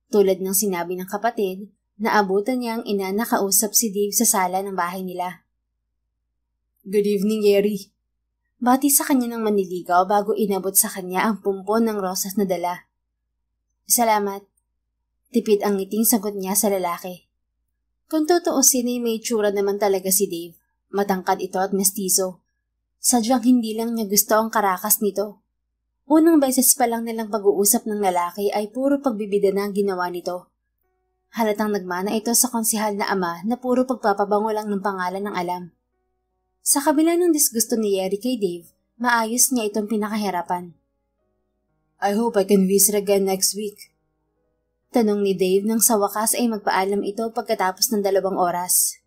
Tulad ng sinabi ng kapatid, naabutan niya ang ina na kausap si Dave sa sala ng bahay nila. Good evening, Yeri. Bati sa kanya ng manliligaw bago inabot sa kanya ang pumpon ng rosas na dala. Salamat. Tipid ang ngiting sagot niya sa lalaki. Kung tutuusin ay may itsura naman talaga si Dave. Matangkad ito at mestizo. Sadyang hindi lang niya gusto ang karakas nito. Unang beses pa lang nilang pag-uusap ng lalaki ay puro pagbibida na ang ginawa nito. Halatang nagmana ito sa konsehal na ama na puro pagpapabango lang ng pangalan ng alam. Sa kabila ng disgusto ni Yeri kay Dave, maayos niya itong pinakahirapan. I hope I can visit again next week. Tanong ni Dave nang sa wakas ay magpaalam ito pagkatapos ng 2 oras.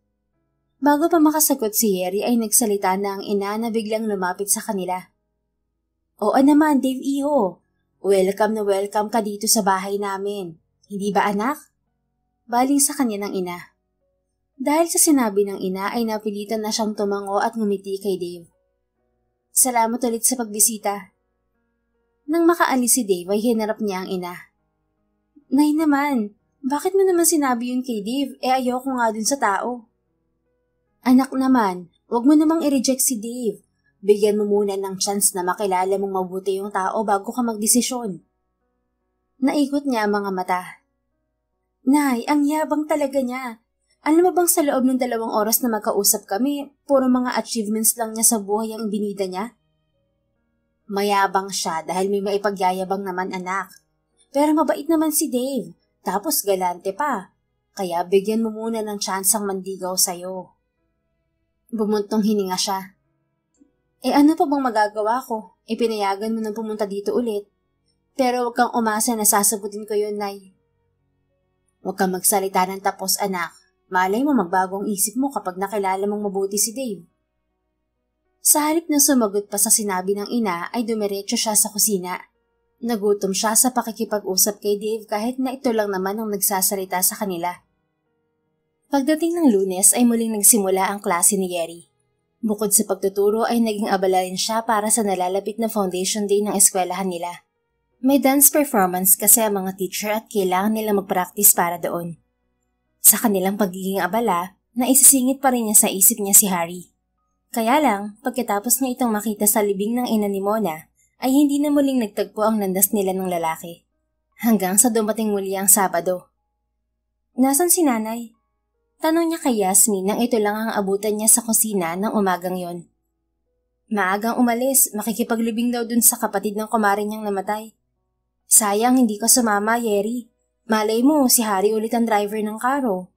Bago pa makasagot si Yeri ay nagsalita na ang ina na biglang lumapit sa kanila. Oo naman, Dave iho. Welcome na welcome ka dito sa bahay namin. Hindi ba anak? Baling sa kanya ng ina. Dahil sa sinabi ng ina ay napilitan na siyang tumango at ngumiti kay Dave. Salamat ulit sa pagbisita. Nang makaalis si Dave ay hinarap niya ang ina. Nay naman, bakit mo naman sinabi yun kay Dave? Ayoko nga dun sa tao. Anak naman, wag mo namang i-reject si Dave. Bigyan mo muna ng chance na makilala mong mabuti yung tao bago ka magdesisyon. Naikot niya ang mga mata. Nay, ang yabang talaga niya. Alam mo bang sa loob ng 2 oras na magkausap kami, puro mga achievements lang niya sa buhay ang binida niya? Mayabang siya dahil may maipagyayabang naman anak. Pero mabait naman si Dave, tapos galante pa. Kaya bigyan mo muna ng tsansang mandigaw sa'yo. Bumuntong hininga siya. Ano pa bang magagawa ko? Pinayagan mo nang pumunta dito ulit. Pero huwag kang umasa na sasagutin ko yun, Nay. Huwag kang magsalita ng tapos, anak. Malay mo magbagong isip mo kapag nakilala mong mabuti si Dave. Sa halip na sumagot pa sa sinabi ng ina ay dumiretso siya sa kusina. Nagutom siya sa pakikipag-usap kay Dave kahit na ito lang naman ang nagsasalita sa kanila. Pagdating ng Lunes ay muling nagsimula ang klase ni Yeri. Bukod sa pagtuturo ay naging abala rin siya para sa nalalapit na foundation day ng eskwelahan nila. May dance performance kasi ang mga teacher at kailangan nila mag-practice para doon. Sa kanilang pagiging abala, naisisingit pa rin niya sa isip niya si Harry. Kaya lang, pagkatapos niya itong makita sa libing ng ina ni Mona, ay hindi na muling nagtagpo ang landas nila ng lalaki. Hanggang sa dumating muli ang Sabado. Nasaan si nanay? Tanong niya kay Yasmin nang ito lang ang abutan niya sa kusina ng umagang yon. Maagang umalis, makikipaglibing daw dun sa kapatid ng kumare niyang namatay. Sayang hindi ka sumama, Yeri. Malay mo, si Harry ulit ang driver ng karo.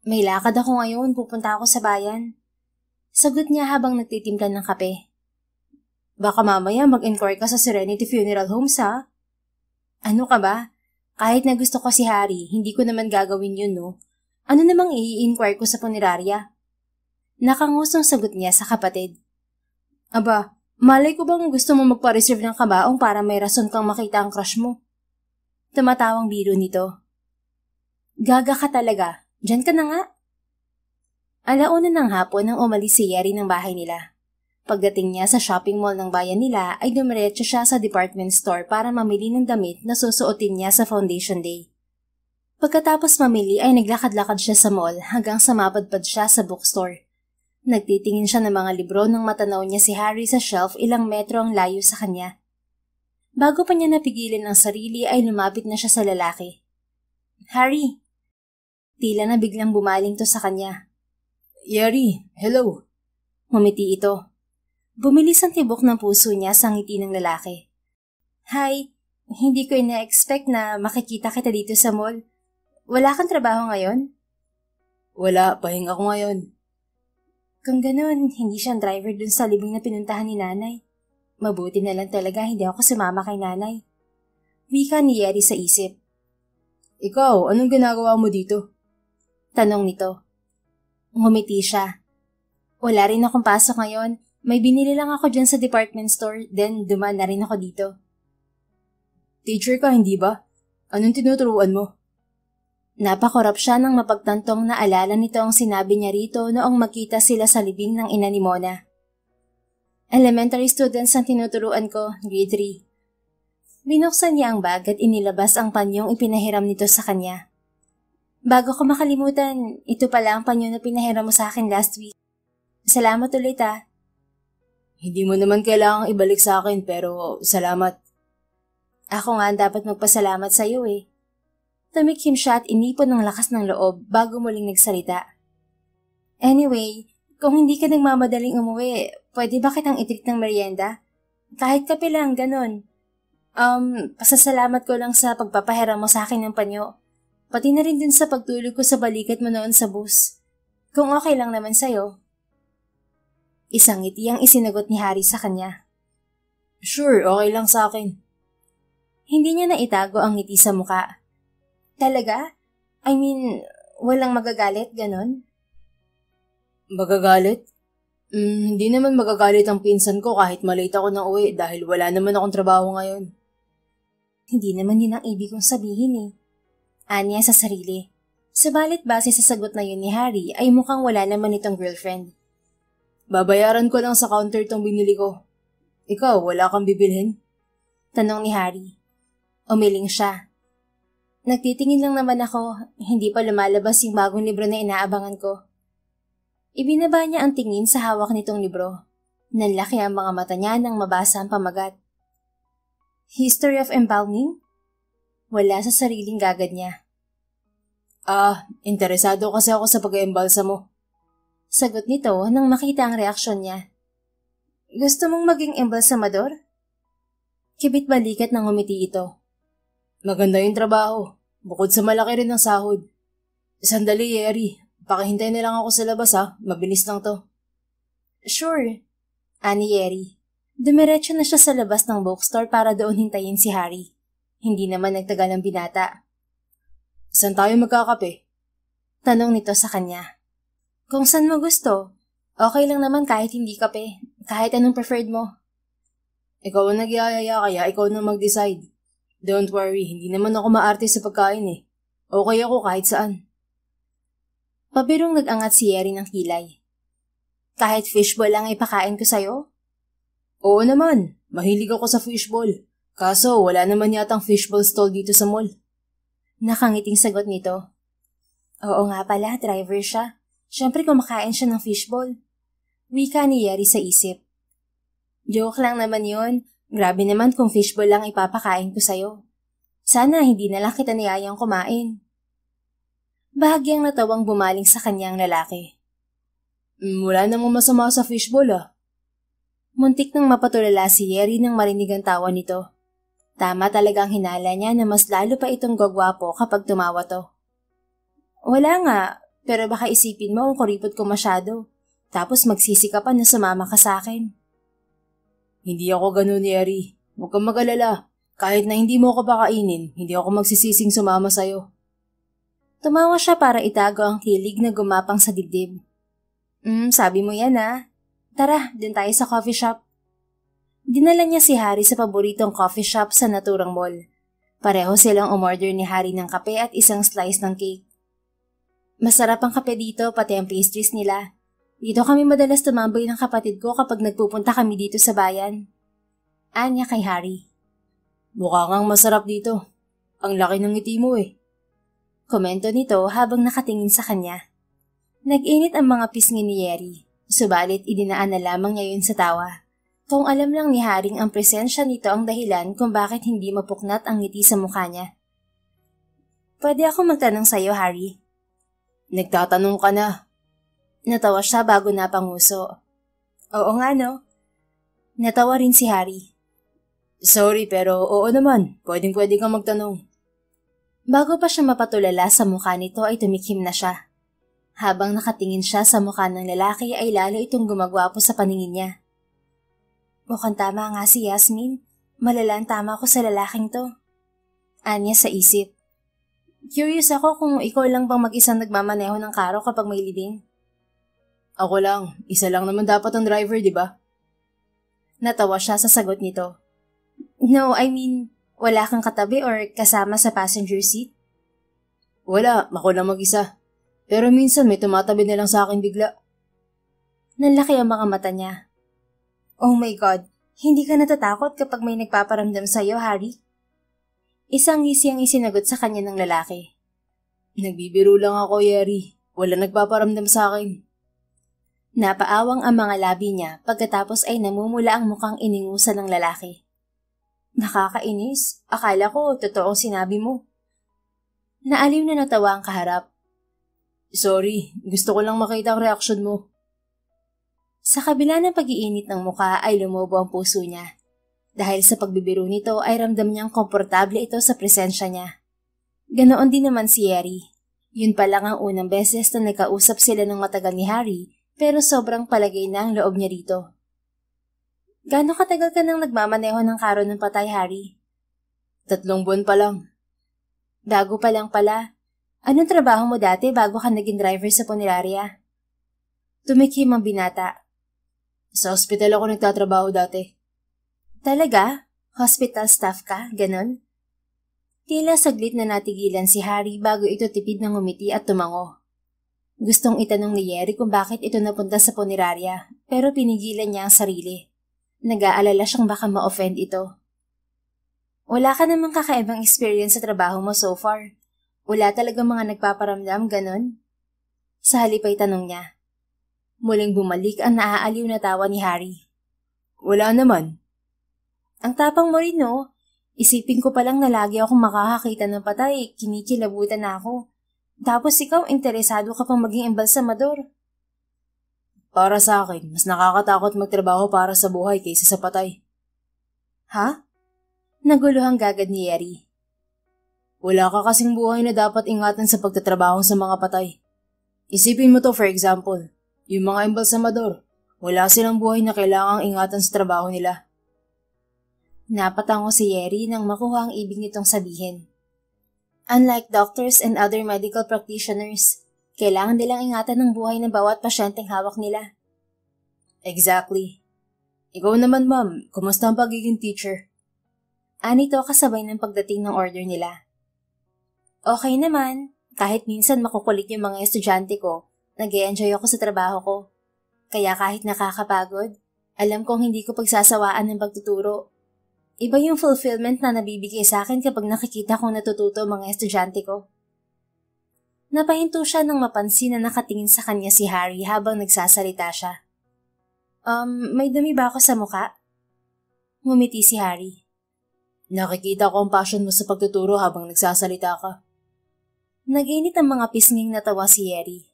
May lakad ako ngayon, pupunta ako sa bayan. Sagot niya habang nagtitimpla ng kape. Baka mamaya mag-inquire ka sa Serenity Funeral Homes, ha? Ano ka ba? Kahit na gusto ko si Harry, hindi ko naman gagawin yun, no? Ano namang i-inquire ko sa punerarya? Nakangusong sagot niya sa kapatid. Aba, malay ko bang gusto mo magpa-reserve ng kabaong para may rason kang makita ang crush mo? Tumatawang biro nito. Gaga ka talaga. Diyan ka na nga. Alauna ng hapon nang umalis si Yeri ng bahay nila. Pagdating niya sa shopping mall ng bayan nila ay dumiretso siya sa department store para mamili ng damit na susuotin niya sa foundation day. Pagkatapos mamili ay naglakad-lakad siya sa mall hanggang sa mapadpad siya sa bookstore. Nagtitingin siya ng mga libro nang matanaw niya si Harry sa shelf ilang metro ang layo sa kanya. Bago pa niya napigilan ang sarili ay lumapit na siya sa lalaki. Harry! Tila na biglang bumaling to sa kanya. Yeri, hello! Humiti ito. Bumilis ang tibok ng puso niya sa ngiti ng lalaki. Hi! Hindi ko ina-expect na makikita kita dito sa mall. Wala kang trabaho ngayon? Wala, pahinga ko ngayon. Kung ganun, hindi siyang driver dun sa libing na pinuntahan ni nanay. Mabuti na lang talaga hindi ako sumama kay nanay. Wika ni Yeri sa isip. Ikaw, anong ginagawa mo dito? Tanong nito. Ngumiti siya. Wala rin akong pasok ngayon. May binili lang ako dyan sa department store, then dumaan na rin ako dito. Teacher ka, hindi ba? Anong tinuturuan mo? Napakorap siya nang mapagtantong naalala nito ang sinabi niya rito noong magkita sila sa libing ng ina ni Mona. Elementary students ang tinuturuan ko, grade 3. Binuksan niya ang bag at inilabas ang panyong ipinahiram nito sa kanya. Bago ko makalimutan, ito pala ang panyo na pinahiram mo sa akin last week. Salamat ulit ah. Hindi mo naman kailangang ibalik sa akin pero salamat. Ako nga dapat magpasalamat sa iyo eh. Tumikhim siya at inipon ng lakas ng loob bago muling nagsalita. Anyway, kung hindi ka nagmamadaling umuwi, pwede ba kitang itreat ng merienda? Kahit kape lang, ganun. Pasasalamat ko lang sa pagpapahiram mo sa akin ng panyo. Pati na rin dun sa pagtulog ko sa balikat mo noon sa bus. Kung okay lang naman sa'yo. Isang ngiti ang isinagot ni Harry sa kanya. Sure, okay lang sa akin. Hindi niya naitago ang ngiti sa muka. Talaga? I mean, walang magagalit, ganon? Magagalit? Hindi naman magagalit ang pinsan ko kahit malate ako ng uwi dahil wala naman akong trabaho ngayon. Hindi naman yun ang ibig kong sabihin eh. Anya sa sarili. Subalit base sa sagot na yun ni Harry ay mukhang wala naman itong girlfriend. Babayaran ko lang sa counter tong binili ko. Ikaw, wala kang bibilhin? Tanong ni Harry. Umiling siya. Nagtitingin lang naman ako, hindi pa lumalabas yung bagong libro na inaabangan ko. Ibinaba niya ang tingin sa hawak nitong libro. Nanlaki ang mga mata niya nang mabasa ang pamagat. History of Embalming? Wala sa sariling gagad niya. Interesado kasi ako sa pag-eembalsa mo. Sagot nito nang makita ang reaksyon niya. Gusto mong maging embalsamador? Kibit balikat ng umiti ito. Maganda yung trabaho. Bukod sa malaki rin ang sahod. Sandali, Yeri. Pakihintay na lang ako sa labas ha. Mabilis lang to. Sure. Ani Yeri. Dumiretso na siya sa labas ng bookstore para doon hintayin si Harry. Hindi naman nagtagal ang binata. Saan tayo magkakape? Tanong nito sa kanya. Kung saan mo gusto. Okay lang naman kahit hindi kape. Kahit anong preferred mo. Ikaw ang nagyayaya kaya ikaw na mag-decide. Don't worry, hindi naman ako maarte sa pagkain eh. Okay ako kahit saan. Pabirong nag-angat si Yeri ng kilay. Kahit fishball lang ipakain ko sa'yo? Oo naman, mahilig ako sa fishball. Kaso wala naman yatang fishball stall dito sa mall. Nakangiting sagot nito. Oo nga pala, driver siya. Siyempre kumakain siya ng fishball. Wika ni Yeri sa isip. Joke lang naman yun. Grabe naman kung fishball lang ipapakain ko sa'yo. Sana hindi na lang kita niyayang kumain. Bahagyang natawang bumaling sa kanyang lalaki. Wala namang masama sa fishball ah. Muntik nang mapatulala si Yeri nang marinig ang tawa nito. Tama talagang hinala niya na mas lalo pa itong gagwapo kapag tumawa to. Wala nga, pero baka isipin mo kung kuripot ko masyado. Tapos magsisi ka pa na sumama ka sa akin. Hindi ako ganun, Yeri. Huwag kang mag-alala. Kahit na hindi mo ako pakainin, hindi ako magsisising sumama sa'yo. Tumawa siya para itago ang kilig na gumapang sa dibdib. Sabi mo yan ah. Tara, din tayo sa coffee shop. Dinala niya si Harry sa paboritong coffee shop sa naturang mall. Pareho silang umorder ni Harry ng kape at isang slice ng cake. Masarap ang kape dito pati ang pastries nila. Dito kami madalas tumambay ng kapatid ko kapag nagpupunta kami dito sa bayan. Anya kay Harry. Mukha ngang masarap dito. Ang laki ng ngiti mo eh. Komento nito habang nakatingin sa kanya. Nag-init ang mga pisngi ni Yeri. Subalit idinaan na lamang niya yun sa tawa. Kung alam lang ni Haring ang presensya nito ang dahilan kung bakit hindi mapuknat ang ngiti sa mukha niya. Pwede ako magtanong sa'yo, Harry? Nagtatanong ka na. Natawa siya bago napanguso. Oo nga no. Natawa rin si Harry. Sorry pero oo naman, pwedeng kang magtanong. Bago pa siya mapatulala sa mukha nito ay tumikim na siya. Habang nakatingin siya sa mukha ng lalaki ay lalo itong gumagwapo sa paningin niya. Mukhang tama nga si Yasmin. Malalang tama ko sa lalaking to. Anya sa isip. Curious ako kung ikaw lang bang mag-isang nagmamaneho ng karo kapag may libing. Ako lang. Isa lang naman dapat ang driver, di ba? Natawa siya sa sagot nito. No, I mean, wala kang katabi or kasama sa passenger seat? Wala, ako lang mag-isa. Pero minsan may tumatabi na lang sa akin bigla. Nanlaki ang mga mata niya. Oh my God, hindi ka natatakot kapag may nagpaparamdam sa'yo, Harry? Isang ngisi ang isinagot sa kanya ng lalaki. Nagbibiro lang ako, Yeri. Wala nagpaparamdam sa akin. Napaawang ang mga labi niya pagkatapos ay namumula ang mukhang iningusan ng lalaki. Nakakainis. Akala ko totoong sinabi mo. Naaliw na natawa ang kaharap. Sorry, gusto ko lang makita ang reaksyon mo. Sa kabila ng pag-iinit ng mukha ay lumobo ang puso niya. Dahil sa pagbibiro nito ay ramdam niyang komportable ito sa presensya niya. Ganoon din naman si Yeri. Yun pa lang ang unang beses na nagkausap sila ng matagal ni Harry pero sobrang palagay na ang loob niya rito. Gaano katagal ka nang nagmamaneho ng karo ng patay, Harry? 3 buwan pa lang. Bago pa lang pala. Anong trabaho mo dati bago ka naging driver sa punerarya? Tumikim ang binata. Sa ospital ako nagtatrabaho dati. Talaga? Hospital staff ka? Ganon? Tila saglit na natigilan si Harry bago ito tipid ng ngumiti at tumango. Gustong itanong ni Yeri kung bakit ito napunta sa punerarya pero pinigilan niya ang sarili. Nag-aalala siyang baka ma-offend ito. Wala ka namang kakaibang experience sa trabaho mo so far. Wala talagang mga nagpaparamdam, ganon? Sa halip ay tanong niya. Muling bumalik ang naaaliw na tawa ni Harry. Wala naman. Ang tapang mo rin, no? Isipin ko palang na lagi akong makakakita ng patay, kinikilabutan na ako. Tapos ikaw, interesado ka pang maging embalsamador. Para sa akin, mas nakakatakot magtrabaho para sa buhay kaysa sa patay. Ha? Naguluhang gagad ni Yeri. Wala ka kasing buhay na dapat ingatan sa pagtatrabaho sa mga patay. Isipin mo to for example, yung mga embalsamador, wala silang buhay na kailangang ingatan sa trabaho nila. Napatango si Yeri nang makuha ang ibig nitong sabihin. Unlike doctors and other medical practitioners, kailangan nilang ingatan ng buhay ng bawat pasyenteng hawak nila. Exactly. Ikaw naman, ma'am, kumusta ang pagiging teacher? Anito kasabay ng pagdating ng order nila. Okay naman, kahit minsan makukulit yung mga estudyante ko, nag-e-enjoy ako sa trabaho ko. Kaya kahit nakakapagod, alam kong hindi ko pagsasawaan ng pagtuturo. Iba yung fulfillment na nabibigay sa akin kapag nakikita kong natututo mga estudyante ko. Napahinto siya nang mapansin na nakatingin sa kanya si Harry habang nagsasalita siya. May dumi ba ako sa muka? Ngumiti si Harry. Nakikita ko ang passion mo sa pagtuturo habang nagsasalita ka. Nag-init ang mga pisnging natawa si Yeri.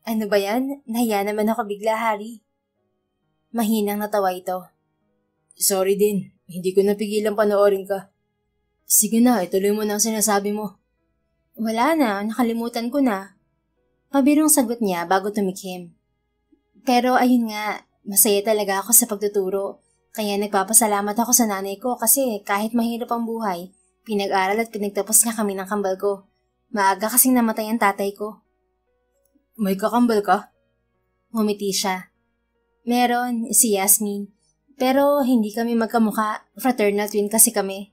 Ano ba yan? Nahiya naman ako bigla, Harry. Mahinang natawa ito. Sorry din, hindi ko napigilan panoorin ka. Sige na, ituloy mo na ang sinasabi mo. Wala na, nakalimutan ko na. Pabirong sagot niya bago tumikim. Pero ayun nga, masaya talaga ako sa pagtuturo. Kaya nagpapasalamat ako sa nanay ko kasi kahit mahirap ang buhay, pinag-aral at pinagtapos niya kami ng kambal ko. Maaga kasing namatay ang tatay ko. May kakambal ka? Ngumiti siya. Meron, si Yasmin. Pero hindi kami magkamuka, fraternal twin kasi kami.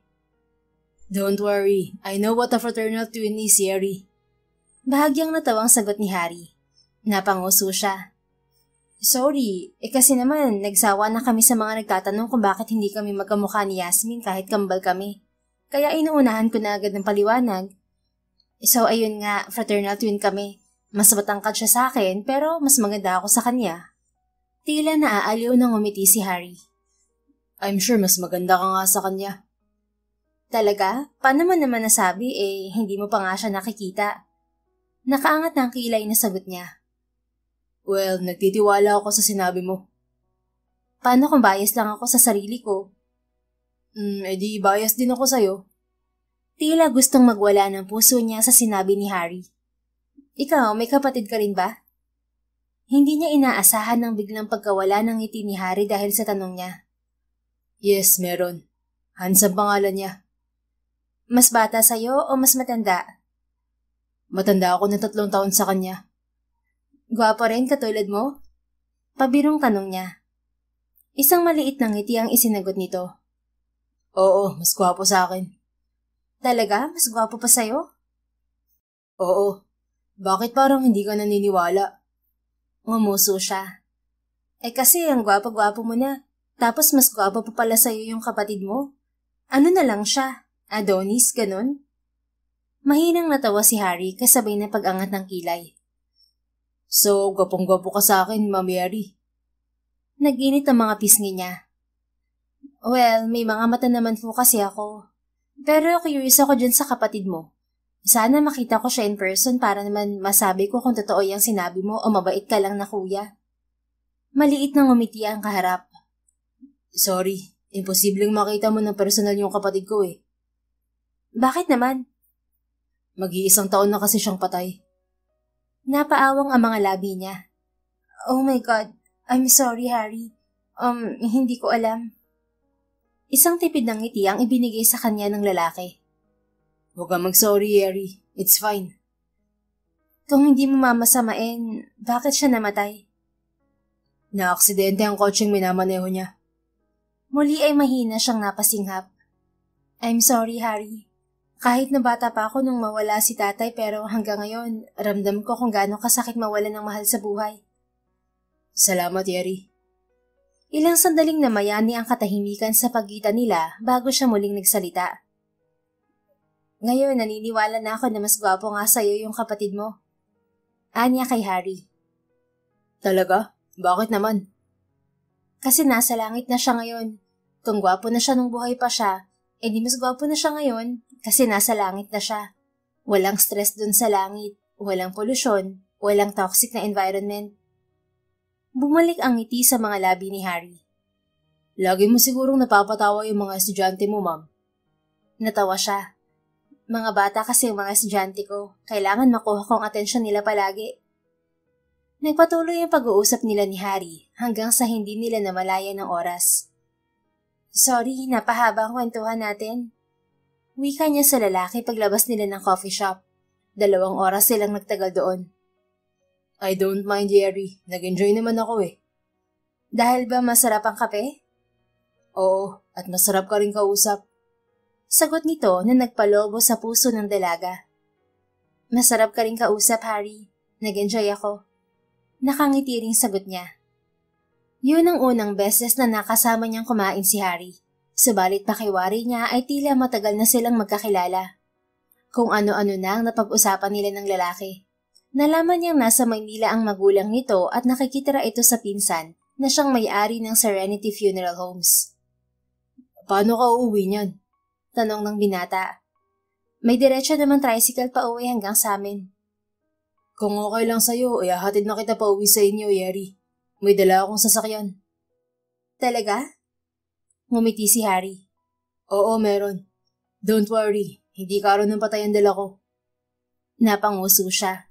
Don't worry, I know what a fraternal twin is, Yeri. Bahagyang natawang sagot ni Harry. Napanguso siya. Sorry, kasi naman nagsawa na kami sa mga nagtatanong kung bakit hindi kami magkamukha ni Yasmin kahit kambal kami. Kaya inuunahan ko na agad ng paliwanag. So ayun nga, fraternal twin kami. Mas matangkad siya sa akin pero mas maganda ako sa kanya. Tila naaaliw nang umiti si Harry. I'm sure mas maganda ka nga sa kanya. Talaga? Paano mo naman nasabi hindi mo pa nga siya nakikita? Nakaangat na ang kilay na sagot niya. Well, nagtitiwala ako sa sinabi mo. Paano kung bias lang ako sa sarili ko? Edi bias din ako sa'yo. Tila gustong magwala ng puso niya sa sinabi ni Harry. Ikaw, may kapatid ka rin ba? Hindi niya inaasahan ng biglang pagkawala ng ngiti ni Harry dahil sa tanong niya. Yes, meron. Hans ang pangalan niya. Mas bata sa'yo o mas matanda? Matanda ako ng 3 taon sa kanya. Gwapo rin katulad mo? Pabirong tanong niya. Isang maliit na ngiti ang isinagot nito. Oo, mas gwapo sa akin. Talaga? Mas gwapo pa sa'yo? Oo. Bakit parang hindi ka naniniwala? Ngumuso siya. Kasi ang gwapo-gwapo mo na. Tapos mas gwapo pa pala sa'yo yung kapatid mo. Ano na lang siya? Adonis, ganun? Mahinang natawa si Harry kasabay na pag-angat ng kilay. So, gwapong-gwapo ka sa akin, Ma'am Yeri. Nag-init ang mga pisngi niya. Well, may mga mata naman po kasi ako. Pero curious ako dyan sa kapatid mo. Sana makita ko siya in person para naman masabi ko kung totoo yung sinabi mo o mabait ka lang na kuya. Maliit na ngumiti ang kaharap. Sorry, imposibleng makita mo ng personal yung kapatid ko eh. Bakit naman? Mag-iisang taon na kasi siyang patay. Napaawang ang mga labi niya. Oh my God, I'm sorry Harry. Hindi ko alam. Isang tipid ng ngiti ang ibinigay sa kanya ng lalaki. Huwag kang mag-sorry, Yeri. It's fine. Kung hindi mo mamasamain, bakit siya namatay? Na-aksidente ang kotseng minamaneho niya. Muli ay mahina siyang napasinghap. I'm sorry, Harry. Kahit na bata pa ako nung mawala si tatay pero hanggang ngayon, ramdam ko kung gaano kasakit mawala ng mahal sa buhay. Salamat, Yeri. Ilang sandaling namayani ang katahimikan sa pagitan nila bago siya muling nagsalita. Ngayon, naniniwala na ako na mas gwapo nga sa'yo yung kapatid mo. Anya kay Harry. Talaga? Bakit naman? Kasi nasa langit na siya ngayon. Kung gwapo na siya nung buhay pa siya, di mas gwapo na siya ngayon kasi nasa langit na siya. Walang stress dun sa langit, walang polusyon, walang toxic na environment. Bumalik ang ngiti sa mga labi ni Harry. Lagi mo sigurong napapatawa yung mga estudyante mo, ma'am. Natawa siya. Mga bata kasi yung mga estudyante ko. Kailangan makuha ko ang atensyon nila palagi. Nagpatuloy ang pag-uusap nila ni Harry hanggang sa hindi nila namalaya ng oras. Sorry, napahaba ang kwentuhan natin. Wika niya sa lalaki paglabas nila ng coffee shop. 2 oras silang nagtagal doon. I don't mind, Yeri. Nag-enjoy naman ako eh. Dahil ba masarap ang kape? Oo, at masarap ka rin kausap. Sagot nito na nagpalobo sa puso ng dalaga. Masarap ka rin kausap, Harry. Nag-enjoy ako. Nakangiti ring sagot niya. Yun ang unang beses na nakasama niyang kumain si Harry. Subalit pakiwari niya ay tila matagal na silang magkakilala. Kung ano-ano na ang napag-usapan nila ng lalaki. Nalaman niyang nasa Maynila ang magulang nito at nakikitira ito sa pinsan na siyang may-ari ng Serenity Funeral Homes. Paano ka uuwi niyan? Tanong ng binata. May diretso naman tricycle pa uwi hanggang sa amin. Kung okay lang sa'yo, hatid na kita pa uwi sa inyo, Yeri. May dala akong sasakyan. Talaga? Ngumiti si Harry. Oo, meron. Don't worry, hindi karon ng patay ang dala ko. Napanguso siya.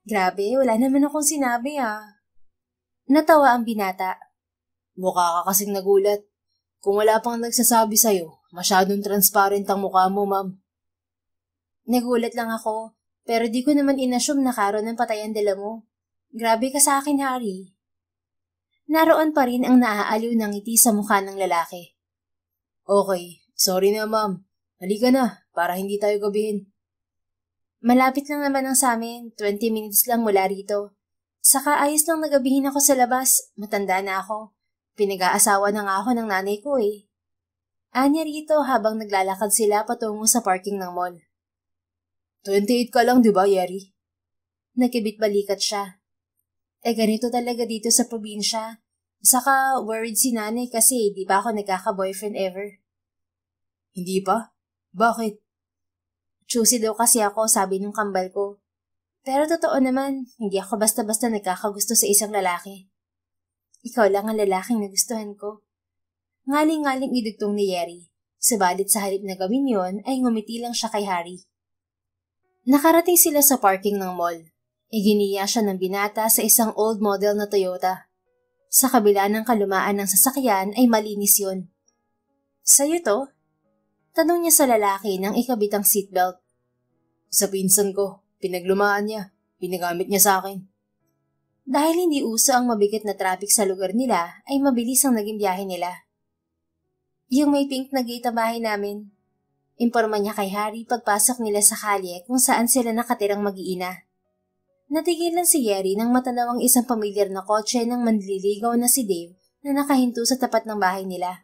Grabe, wala naman akong sinabi ah. Natawa ang binata. Mukha ka kasing nagulat. Kung wala pang nagsasabi sa'yo, masyadong transparent ang mukha mo, ma'am. Nagulat lang ako, pero di ko naman inassume na karon ng patay ang dala mo. Grabe ka sa akin, Harry. Naroon pa rin ang naaaliw ng ngiti sa mukha ng lalaki. Okay, sorry na, ma'am. Halika na, para hindi tayo gabihin. Malapit lang naman ang sa amin, 20 minutes lang mula rito. Saka ayos lang nagabihin ako sa labas, matanda na ako. Pinag-aasawa na nga ako ng nanay ko eh. Anya rito habang naglalakad sila patungo sa parking ng mall. 28 ka lang, di ba, Yeri? Nagkibit balikat siya. Ganito talaga dito sa probinsya. Saka worried si nanay kasi di ba ako nagkaka-boyfriend ever. Hindi pa? Bakit? Choosy daw kasi ako, sabi nung kambal ko. Pero totoo naman, hindi ako basta-basta nagkakagusto sa isang lalaki. Ikaw lang ang lalaking nagustuhan ko. Ngaling-ngaling idugtong ni Yeri. Subalit sa halip na gawin yon ay ngumiti lang siya kay Harry. Nakarating sila sa parking ng mall. Iginiya siya ng binata sa isang old model na Toyota. Sa kabila ng kalumaan ng sasakyan ay malinis yun. Sa'yo to? Tanong niya sa lalaki nang ikabit ang seatbelt. Sa pinsan ko, pinaglumaan niya, pinagamit niya sa akin. Dahil hindi uso ang mabigat na traffic sa lugar nila, ay mabilis ang naging biyahe nila. Yung may pink na gate ang bahay namin. Imporma niya kay Harry pagpasok nila sa kalye kung saan sila nakatirang mag-iina. Natigilan si Yeri nang matanaw ang isang pamilyar na kotse ng manliligaw na si Dave na nakahinto sa tapat ng bahay nila.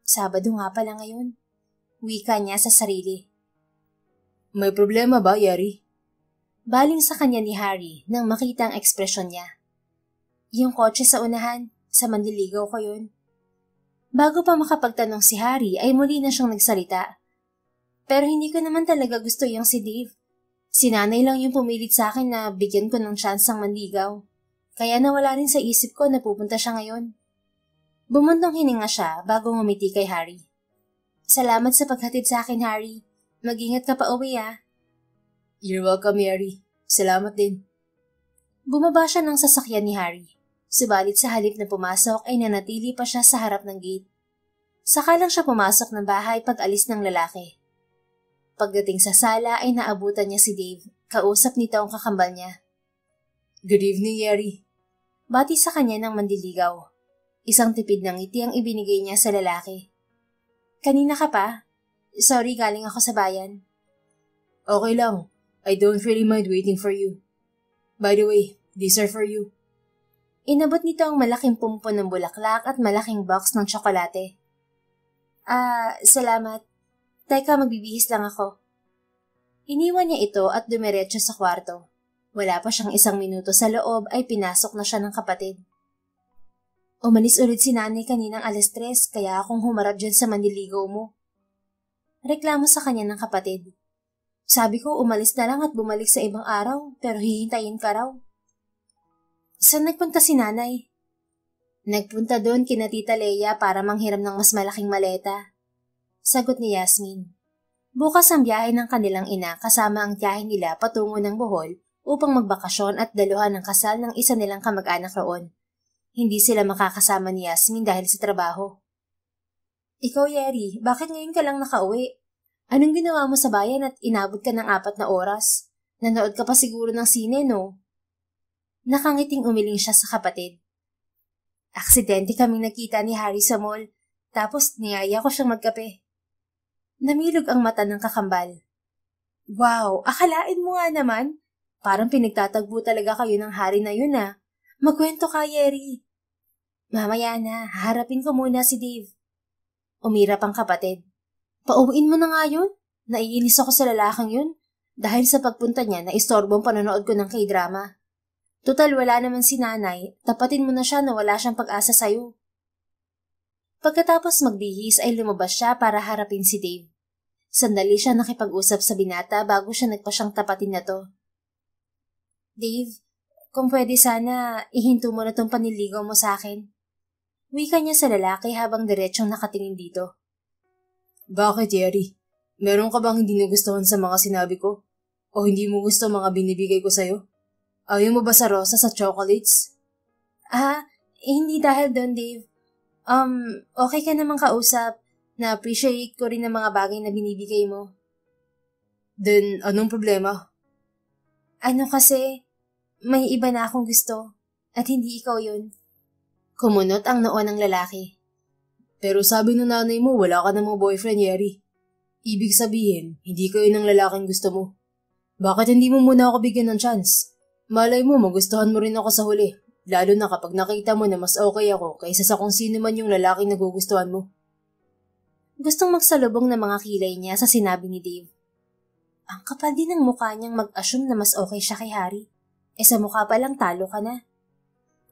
Sabado nga pala ngayon. Wika niya sa sarili. May problema ba, Yari? Baling sa kanya ni Harry nang makita ang ekspresyon niya. Yung kotse sa unahan, sa manliligaw ko yun. Bago pa makapagtanong si Harry ay muli na siyang nagsalita. Pero hindi ko naman talaga gusto yung si Dave. Si nanay lang yung pumilit sa akin na bigyan ko ng tsansang manligaw. Kaya nawala rin sa isip ko na pupunta siya ngayon. Bumuntong hininga siya bago ngumiti kay Harry. Salamat sa paghatid sa akin, Harry. Mag-ingat ka pa uwi, ah. You're welcome, Yari. Salamat din. Bumaba siya ng sasakyan ni Harry. Subalit sa halip na pumasok ay nanatili pa siya sa harap ng gate. Saka lang siya pumasok ng bahay pag alis ng lalaki. Pagdating sa sala ay naabutan niya si Dave. Kausap nito ang kakambal niya. Good evening, Yari. Bati sa kanya ng mandiligaw. Isang tipid ng ngiti ang ibinigay niya sa lalaki. Kanina ka pa? Sorry, galing ako sa bayan. Okay lang. I don't really mind waiting for you. By the way, these are for you. Inabot nito ang malaking pumpon ng bulaklak at malaking box ng tsokolate. Salamat. Teka, magbibihis lang ako. Iniwan niya ito at dumiretso sa kwarto. Wala pa siyang 1 minuto sa loob ay pinasok na siya ng kapatid. Umalis ulit si nanay kaninang 3:00 kaya akong humarap dyan sa manliligaw mo. Reklamo sa kanya ng kapatid. Sabi ko umalis na lang at bumalik sa ibang araw pero hihintayin ka raw. Saan nagpunta si nanay? Nagpunta doon kina Tita Leia para manghiram ng mas malaking maleta. Sagot ni Yasmin. Bukas ang biyahe ng kanilang ina kasama ang tiyahin nila patungo ng Bohol upang magbakasyon at daluhan ng kasal ng isa nilang kamag-anak roon. Hindi sila makakasama ni Yasmin dahil sa trabaho. Ikaw, Yeri, bakit ngayon ka lang nakauwi? Anong ginawa mo sa bayan at inabot ka ng 4 na oras? Nanood ka pa siguro ng sine, no? Nakangiting umiling siya sa kapatid. Aksidente kaming nakita ni Harry sa mall, tapos niyaya ko siyang magkape. Namilog ang mata ng kakambal. Wow, akalain mo nga naman. Parang pinagtatagpo talaga kayo ng hari na yun, ah. Magkwento ka, Yeri. Mamaya na, haharapin ko muna si Dave. Umirap ang kapatid. Pauwiin mo na nga yun. Naiinis ako sa lalaking yun. Dahil sa pagpunta niya na istorbong panonood ko ng K-drama. Total wala naman si nanay, tapatin mo na siya na wala siyang pag-asa sa'yo. Pagkatapos magbihis ay lumabas siya para harapin si Dave. Sandali siya nakipag-usap sa binata bago siya nagpasyang tapatin na to. Dave, kung pwede sana, ihinto mo na tong paniligaw mo sa akin. Wika niya sa lalaki habang diretsyong nakatingin dito. Bakit, Yeri? Meron ka bang hindi nagustuhan sa mga sinabi ko? O hindi mo gusto mga binibigay ko sa'yo? Ayaw mo ba sa rosa sa chocolates? Hindi dahil doon, Dave. Okay ka namang kausap. Na-appreciate ko rin ang mga bagay na binibigay mo. Then, anong problema? Ano kasi, may iba na akong gusto. At hindi ikaw yun. Kumunot ang noo ng lalaki. Pero sabi ng nanay mo, wala ka namang boyfriend, Yeri. Ibig sabihin, hindi kayo ng lalaking gusto mo. Bakit hindi mo muna ako bigyan ng chance? Malay mo, magustuhan mo rin ako sa huli. Lalo na kapag nakita mo na mas okay ako kaysa sa kung sino man yung lalaking nagugustuhan mo. Gustong magsalubong ng mga kilay niya sa sinabi ni Dave. Ang kapal din ng mukha niyang mag-assume na mas okay siya kay Harry. Sa mukha pa lang talo ka na.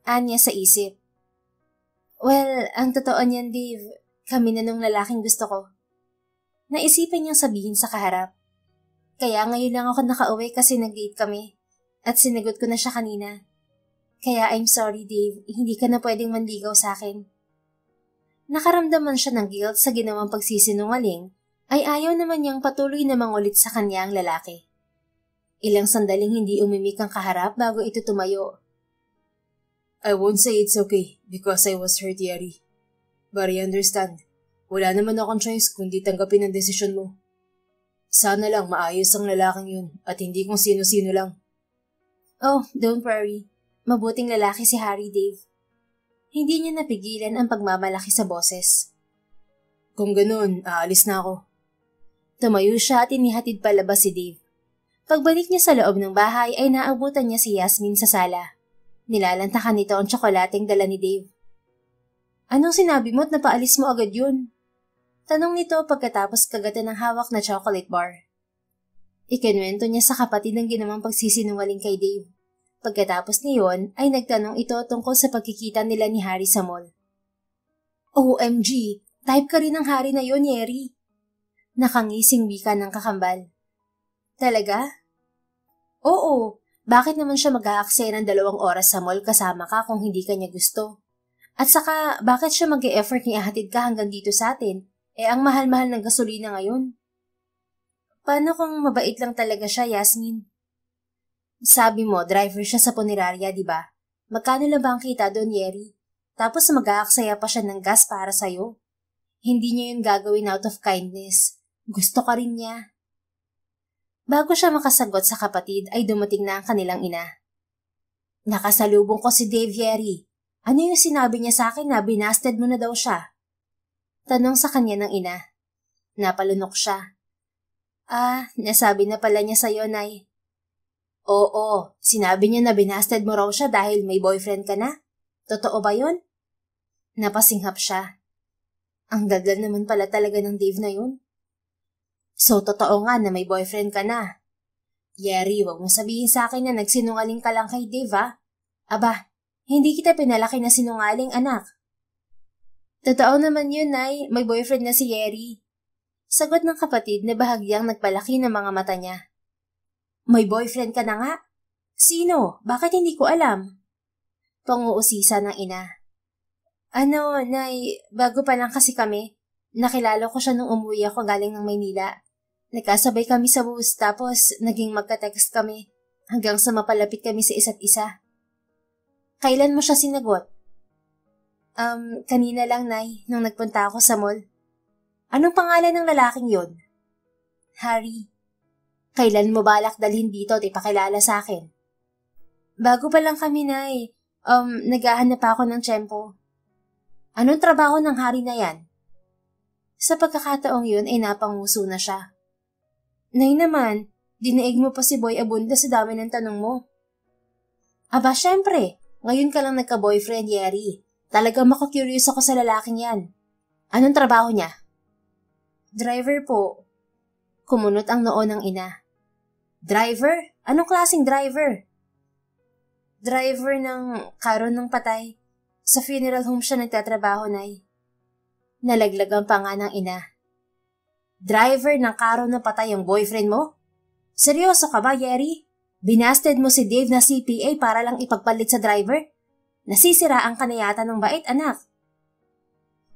Anya sa isip. Well, ang totoo niyan, Dave, kami na nung lalaking gusto ko. Naisipan niyang sabihin sa kaharap. Kaya ngayon lang ako nakauwi kasi nag-date kami. At sinagot ko na siya kanina. Kaya I'm sorry, Dave, hindi ka na pwedeng manligaw sa akin. Nakaramdaman siya ng guilt sa ginawang pagsisinungaling, ay ayaw naman niyang patuloy na mangulit sa kanya ang lalaki. Ilang sandaling hindi umimik ang kaharap bago ito tumayo. I won't say it's okay because I was hurt, Yeri. But I understand. Wala naman akong choice kundi tanggapin ang desisyon mo. Sana lang maayos ang lalaking yun at hindi kung sino-sino lang. Oh, don't worry. Mabuting lalaki si Harry, Dave. Hindi niya napigilan ang pagmamalaki sa boses. Kung ganun, aalis na ako. Tumayo siya at inihatid palabas si Dave. Pagbalik niya sa loob ng bahay ay naabutan niya si Yasmin sa sala. Nilalantakan nito ang tsokolateng dala ni Dave. Anong sinabi mo at napaalis mo agad yun? Tanong nito pagkatapos kagatan ng hawak na chocolate bar. Ikinwento niya sa kapatid ang ginawang pagsisinungaling kay Dave. Pagkatapos niyon ay nagtanong ito tungkol sa pagkikita nila ni Harry sa mall. OMG! Type ka rin ng Harry na yon, Yeri. Nakangising wika ng kakambal. Talaga? Oo. Bakit naman siya mag-aaksaya ng 2 oras sa mall kasama ka kung hindi ka niya gusto? At saka, bakit siya mag-e-effort ni ihatid ka hanggang dito sa atin? Ang mahal-mahal ng gasolina ngayon. Paano kung mabait lang talaga siya, Yasmin? Sabi mo, driver siya sa punerarya, di ba? Magkano lang ba ang kita doon, Yeri? Tapos mag-aaksaya pa siya ng gas para sa'yo. Hindi niya yun gagawin out of kindness. Gusto ka rin niya. Bago siya makasagot sa kapatid ay dumating na ang kanilang ina. Nakasalubong ko si Dave, Yeri. Ano yung sinabi niya sa akin na binasted mo na daw siya? Tanong sa kanya ng ina. Napalunok siya. Nasabi na pala niya sa'yo, Nay. Oo, sinabi niya na binasted mo raw siya dahil may boyfriend ka na? Totoo ba yun? Napasinghap siya. Ang gagal naman pala talaga ng Dave na yun. So, totoo nga na may boyfriend ka na. Yeri, wag mo sabihin sa akin na nagsinungaling ka lang kay Dave, ha? Aba, hindi kita pinalaki na sinungaling, anak. Totoo naman yun, Nay. May boyfriend na si Yeri. Sagot ng kapatid na bahagyang nagpalaki ng mga mata niya. May boyfriend ka na nga? Sino? Bakit hindi ko alam? Panguusisa ng ina. Nay, bago pa lang kasi kami. Nakilala ko siya nung umuwi ako galing ng Maynila. Nagkasabay kami sa bus tapos naging magka-text kami hanggang sa mapalapit kami sa isa't isa. Kailan mo siya sinagot? Kanina lang, Nay, nung nagpunta ako sa mall. Anong pangalan ng lalaking yon? Harry. Kailan mo balak dalhin dito at ipakilala sa akin? Bago pa lang kami, Nay. Naghahanap ako ng tiyempo. Anong trabaho ng Harry na yan? Sa pagkakataong yun ay napanguso na siya. Nay naman, dinaig mo pa si Boy Abunda sa dami ng tanong mo. Aba, syempre. Ngayon ka lang nagka-boyfriend, Yeri. Talagang mako-curious ako sa lalaking yan. Anong trabaho niya? Driver po. Kumunot ang noo ng ina. Driver? Anong klaseng driver? Driver ng karon ng patay. Sa funeral home siya nagtatrabaho, Nay. Nalaglag ang panga ng ina. Driver ng karon ng patay ang boyfriend mo? Seryoso ka ba, Yeri? Binasted mo si Dave na CPA para lang ipagpalit sa driver? Nasisiraan ka na yata ng bait, anak.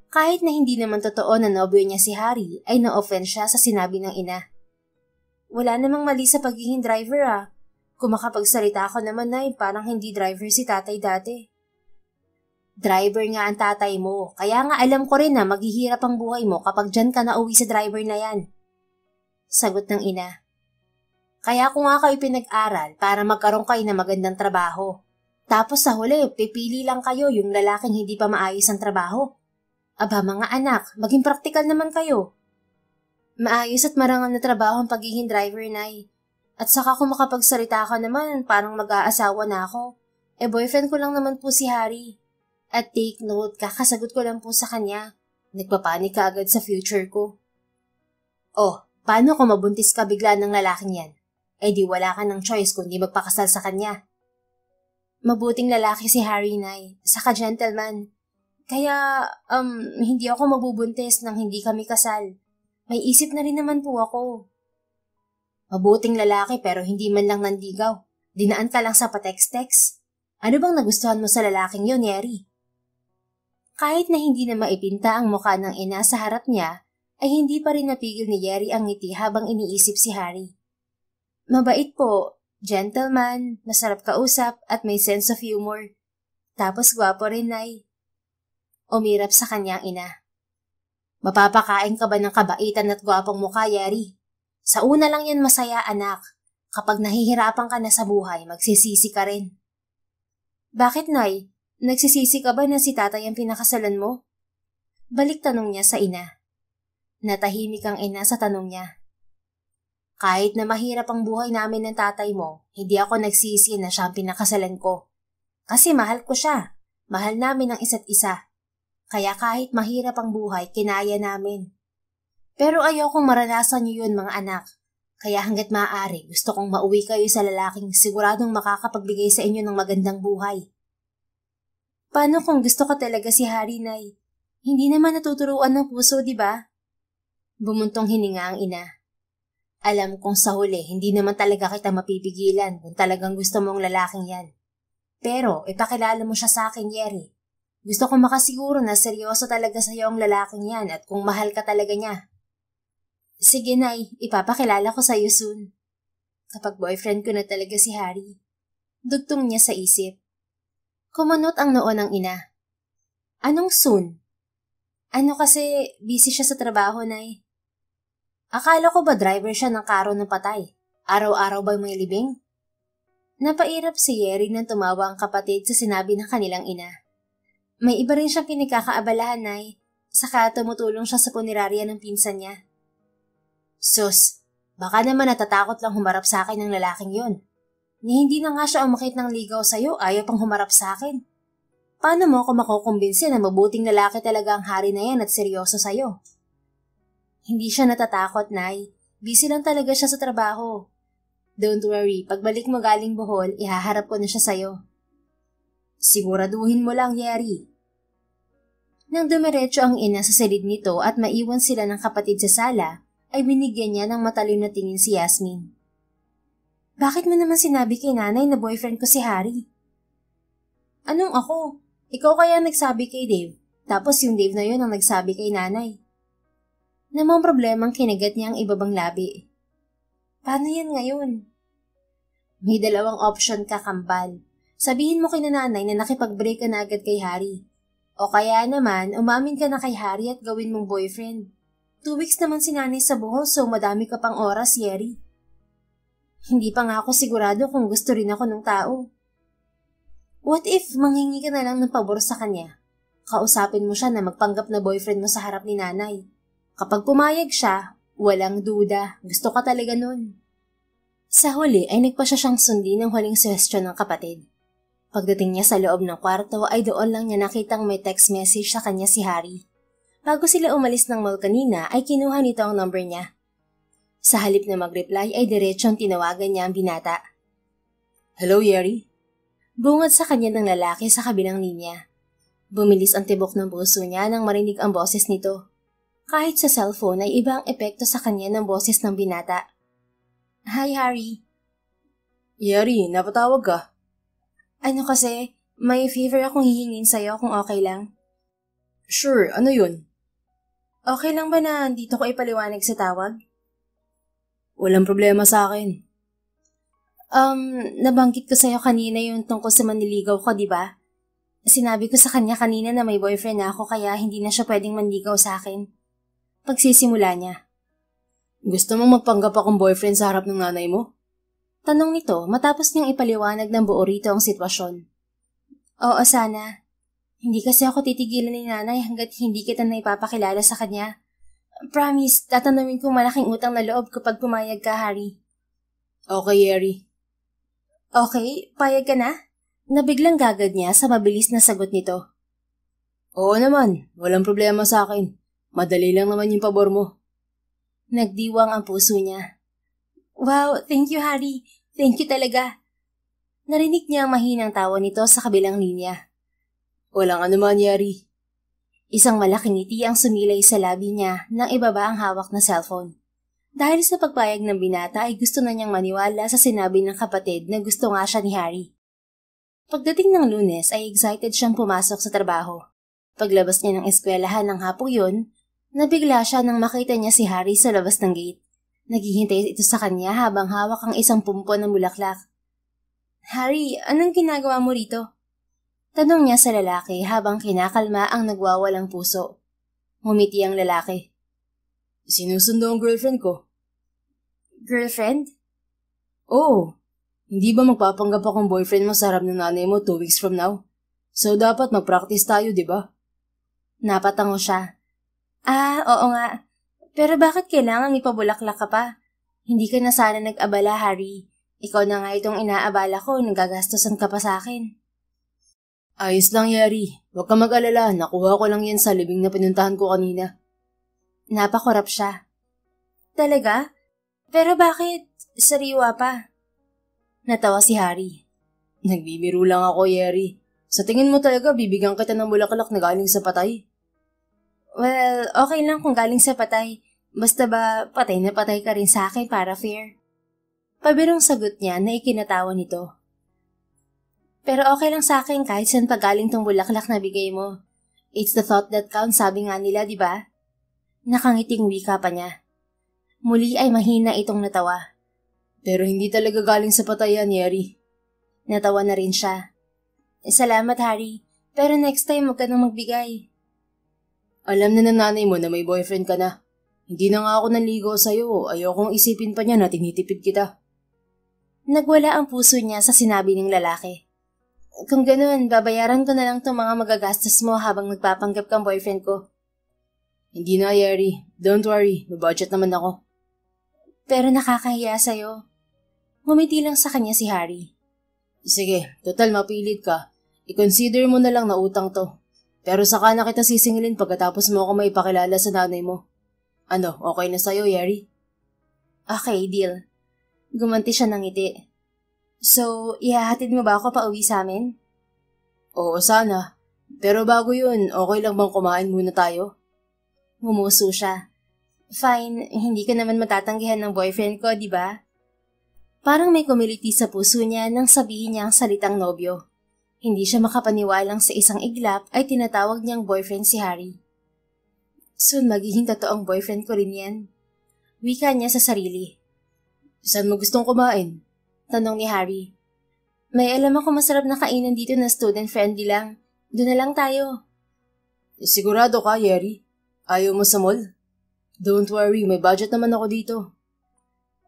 Kahit na hindi naman totoo na nobyo niya si Harry, ay na-offend siya sa sinabi ng ina. Wala namang mali sa pagiging driver, ah. Kung makapagsalita ako naman, Nay, parang hindi driver si tatay dati. Driver nga ang tatay mo, kaya nga alam ko rin na maghihirap ang buhay mo kapag dyan ka na uwi sa driver na yan. Sagot ng ina. Kaya ko nga kayo pinag-aral para magkaroon kayo ng magandang trabaho. Tapos sa huli, pipili lang kayo yung lalaking hindi pa maayos ang trabaho. Aba mga anak, maging praktikal naman kayo. Maayos at marangal na trabaho ang pagiging driver, Nay. At saka kung makapagsalita ka naman, parang mag-aasawa na ako. Boyfriend ko lang naman po si Harry. At take note, kakasagot ko lang po sa kanya. Nagpapanik ka agad sa future ko. Oh, paano kung mabuntis ka bigla ng lalaking yan? Di wala ka ng choice kundi magpakasal sa kanya. Mabuting lalaki si Harry, Nay. Saka gentleman. Kaya, hindi ako mabubuntis nang hindi kami kasal. May isip na rin naman po ako. Mabuting lalaki pero hindi man lang nandigaw. Dinaan ka lang sa patext-text. Ano bang nagustuhan mo sa lalaking yon, Yeri? Kahit na hindi na maipinta ang mukha ng ina sa harap niya, ay hindi pa rin napigil ni Yeri ang ngiti habang iniisip si Harry. Mabait po, gentleman, masarap kausap at may sense of humor. Tapos gwapo rin, Nay. Umirap sa kanyang ina. Mapapakain ka ba ng kabaitan at gwapong mukha, Yeri? Sa una lang yan masaya, anak. Kapag nahihirapan ka na sa buhay, magsisisi ka rin. Bakit, Nay? Nagsisisi ka ba na si tatay ang pinakasalan mo? Balik tanong niya sa ina. Natahimik ang ina sa tanong niya. Kahit na mahirap ang buhay namin ng tatay mo, hindi ako nagsisi na siya ang pinakasalan ko. Kasi mahal ko siya. Mahal namin ang isa't isa. Kaya kahit mahirap ang buhay, kinaya namin. Pero ayokong maranasan niyo yun, mga anak. Kaya hanggat maaari, gusto kong mauwi kayo sa lalaking siguradong makakapagbigay sa inyo ng magandang buhay. Paano kung gusto ka talaga si Harry, Nay? Hindi naman natuturuan ng puso, di ba? Bumuntong hininga ang ina. Alam kong sa huli, hindi naman talaga kita mapipigilan kung talagang gusto mong lalaking yan. Pero, ipakilala mo siya sa akin, Yeri. Gusto kong makasiguro na seryoso talaga sa iyo ang lalaking yan at kung mahal ka talaga niya. Sige, Nay, ipapakilala ko sa iyo soon. Kapag boyfriend ko na talaga si Harry. Dugtong niya sa isip. Kumunot ang noo ng ina. Anong soon? Ano kasi, busy siya sa trabaho, Nay. Akala ko ba driver siya ng karo ng patay? Araw-araw ba may libing? Napairap si Yeri nang tumawa ang kapatid sa sinabi ng kanilang ina. May iba rin siyang pinagkakaabalahan, Nay. Saka tumutulong siya sa punerarya ng pinsan niya. Sus, baka naman natatakot lang humarap sa akin ng lalaking yon. Ni hindi na nga siya umakit ng ligaw sa'yo, ayaw pang humarap sa akin. Paano mo ako makukumbinsi na mabuting lalaki talaga ang Hari na yan at seryoso sa'yo? Hindi siya natatakot, Nay. Busy lang talaga siya sa trabaho. Don't worry, pagbalik mo galing Bohol, ihaharap ko na siya sa'yo. Siguraduhin mo lang, Yeri. Nang dumiretso ang ina sa silid nito at maiwan sila ng kapatid sa sala, ay binigyan niya ng matalim na tingin si Yasmin. Bakit mo naman sinabi kay nanay na boyfriend ko si Harry? Anong ako? Ikaw kaya nagsabi kay Dave, tapos yung Dave na yun ang nagsabi kay nanay. Namang problemang kinagat niya ang ibabang labi. Paano yan ngayon? May dalawang option ka, kambal. Sabihin mo kay nanay na nakipag-break ka na agad kay Harry. O kaya naman, umamin ka na kay Harry at gawin mong boyfriend. 2 weeks naman si nanay sa Bohol, so madami ka pang oras, Yeri. Hindi pa nga ako sigurado kung gusto rin ako ng tao. What if manghingi ka na lang ng pabor sa kanya? Kausapin mo siya na magpanggap na boyfriend mo sa harap ni nanay. Kapag pumayag siya, walang duda, gusto ka talaga nun. Sa huli ay nagpa siyang sundin ng huling suhestyon ng kapatid. Pagdating niya sa loob ng kwarto ay doon lang niya nakitang may text message sa kanya si Harry. Bago sila umalis ng mall kanina ay kinuha nito ang number niya. Sa halip na mag-reply ay diretsong tinawagan niya ang binata. Hello, Yeri? Bungad sa kanya ng lalaki sa kabilang linya. Bumilis ang tibok ng puso niya nang marinig ang boses nito. Kahit sa cellphone ay iba ang epekto sa kanya ng boses ng binata. Hi, Harry. Yeri, napatawag ka? Ano kasi, may favor akong hihingin sa'yo kung okay lang. Sure, ano yun? Okay lang ba na dito ko ipaliwanag sa tawag? Walang problema sa akin. Nabanggit ko sa'yo kanina yung tungkol sa manliligaw ko, di ba? Sinabi ko sa kanya kanina na may boyfriend na ako kaya hindi na siya pwedeng manligaw sa akin. Pagsisimula niya. Gusto mong magpanggap akong boyfriend sa harap ng nanay mo? Tanong nito matapos niyang ipaliwanag ng buo rito ang sitwasyon. Oo, sana. Hindi kasi ako titigilan ni nanay hanggat hindi kita na ipapakilala sa kanya. Promise, tatanawin kong malaking utang na loob kapag pumayag ka, Harry. Okay, Yeri. Okay, payag ka na? Nabiglang gagad niya sa mabilis na sagot nito. Oo naman, walang problema sa akin. Madali lang naman yung pabor mo. Nagdiwang ang puso niya. Wow, thank you, Harry. Thank you talaga. Narinig niya ang mahinang tawa nito sa kabilang linya. Walang anuman, Yeri. Isang malaking ngiti ang sumilay sa labi niya nang ibaba ang hawak na cellphone. Dahil sa pagpayag ng binata ay gusto na niyang maniwala sa sinabi ng kapatid na gusto nga siya ni Harry. Pagdating ng Lunes ay excited siyang pumasok sa trabaho. Paglabas niya ng eskwelahan ng hapong yun, nabigla siya nang makita niya si Harry sa labas ng gate. Naghihintay ito sa kanya habang hawak ang isang pumpon ng bulaklak. Harry, anong ginagawa mo rito? Tanong niya sa lalaki habang kinakalma ang nagwawalang puso. Ngumiti ang lalaki. Sinusundo ang girlfriend ko. Girlfriend? Oo. Hindi ba magpapanggap akong boyfriend mo sa harap ng nanay mo 2 weeks from now? So dapat mag-practice tayo, di ba? Napatango siya. Oo nga. Pero bakit kailangan ipabulaklak ka pa? Hindi ka na sana nag-abala, Harry. Ikaw na nga itong inaabala ko, nagagastosan ka pa sa akin. Ayos lang, Yari. Huwag ka mag-alala, nakuha ko lang yan sa libing na pinuntahan ko kanina. Napakorap siya. Talaga? Pero bakit sariwa pa? Natawa si Harry. Nagbibiro lang ako, Yari. Sa tingin mo talaga, bibigyan kita ng bulaklak na galing sa patay? Well, okay lang kung galing sa patay. Basta ba patay na patay ka rin sa akin para fair? Pabirong sagot niya na ikinatawa nito. Pero okay lang sa akin kahit saan pa galing tong bulaklak na bigay mo. It's the thought that counts, sabi nga nila, di ba? Nakangiting wika pa niya. Muli ay mahina itong natawa. Pero hindi talaga galing sa patay yan, Yari. Natawa na rin siya. Salamat, Harry. Pero next time huwag ka nang magbigay. Alam na ng nanay mo na may boyfriend ka na. Hindi na nga ako nanligo sa'yo. Ayokong isipin pa niya na tinitipid kita. Nagwala ang puso niya sa sinabi ng lalaki. Kung ganun, babayaran ko na lang itong mga magagastos mo habang nagpapanggap kang boyfriend ko. Hindi na, Yari. Don't worry. May budget naman ako. Pero nakakahiya sa'yo. Ngumiti lang sa kanya si Harry. Sige, total mapilit ka. I-consider mo na lang na utang to. Pero saka na kita sisingilin pagkatapos mo ako maipakilala sa nanay mo. Ano, okay na sa'yo, Yari? Okay, deal. Gumanti siya ng ngiti. So, ihahatid mo ba ako pa uwi sa amin? Oo, sana. Pero bago yun, okay lang bang kumain muna tayo? Ngumuso siya. Fine, hindi ka naman matatanggihan ng boyfriend ko, di ba? Parang may kumiliti sa puso niya nang sabihin niya ang salitang nobyo. Hindi siya makapaniwalang sa isang iglap ay tinatawag niyang boyfriend si Harry. Soon magiging totoong boyfriend ko rin yan. Wika niya sa sarili. Saan mo gustong kumain? Tanong ni Harry. May alam ako masarap na kainan dito na student-friendly lang. Doon na lang tayo. Sigurado ka, Yari? Ayaw mo sa mall? Don't worry, may budget naman ako dito.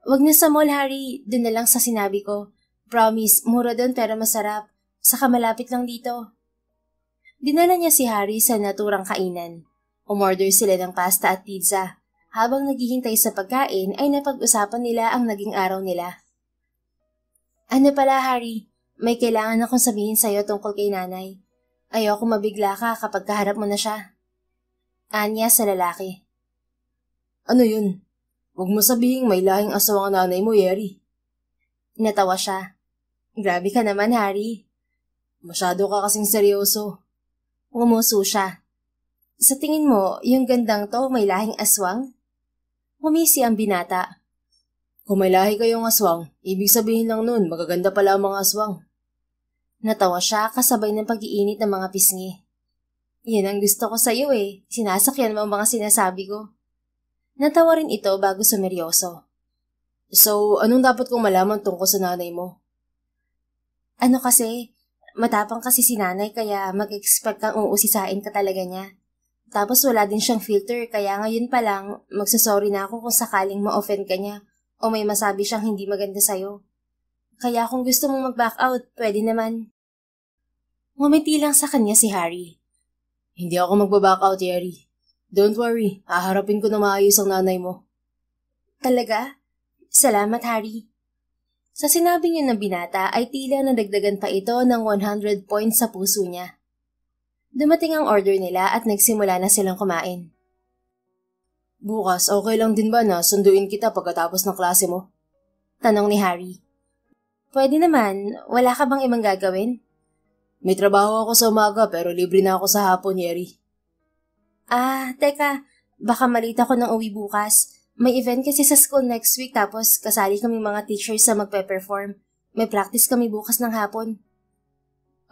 Wag na sa mall, Harry. Doon na lang sa sinabi ko. Promise, mura doon pero masarap. Saka malapit lang dito. Dinala niya si Harry sa naturang kainan. Umorder sila ng pasta at pizza. Habang naghihintay sa pagkain ay napag-usapan nila ang naging araw nila. Ano pala, Harry? May kailangan akong sabihin sa'yo tungkol kay nanay. Ayoko mabigla ka kapag kaharap mo na siya. Anya sa lalaki. Ano yun? Huwag mo sabihing may lahing asawang ang nanay mo, Yari. Natawa siya. Grabe ka naman, Harry. Masyado ka kasing seryoso. Ngumuso siya. Sa tingin mo, yung gandang to may lahing aswang? Ngumisi ang binata. Kung may lahi kayong aswang, ibig sabihin lang nun, magaganda pala ang mga aswang. Natawa siya kasabay ng pag-iinit ng mga pisngi. Yan ang gusto ko sa'yo eh. Sinasakyan mo ang mga sinasabi ko. Natawa rin ito bago sumeryoso. So, anong dapat kong malaman tungkol sa nanay mo? Ano kasi, matapang kasi si nanay kaya mag-expect kang uusisain ka talaga niya. Tapos wala din siyang filter kaya ngayon pa lang magsasorry na ako kung sakaling ma-offend ka niya o may masabi siyang hindi maganda sa'yo. Kaya kung gusto mong mag-back out, pwede naman. Ngumiti lang sa kanya si Harry. Hindi ako magbaback out, Yari. Don't worry, haharapin ko na maayos ang nanay mo. Talaga? Salamat, Harry. Sa sinabi niya ng binata ay tila nadagdagan pa ito ng 100 points sa puso niya. Dumating ang order nila at nagsimula na silang kumain. Bukas, okay lang din ba na sunduin kita pagkatapos ng klase mo? Tanong ni Harry. Pwede naman, wala ka bang ibang gagawin? May trabaho ako sa umaga pero libre na ako sa hapon, Yari. Teka, baka malita ko ng uwi bukas. May event kasi sa school next week tapos kasali kami mga teachers sa magpe-perform. May practice kami bukas ng hapon.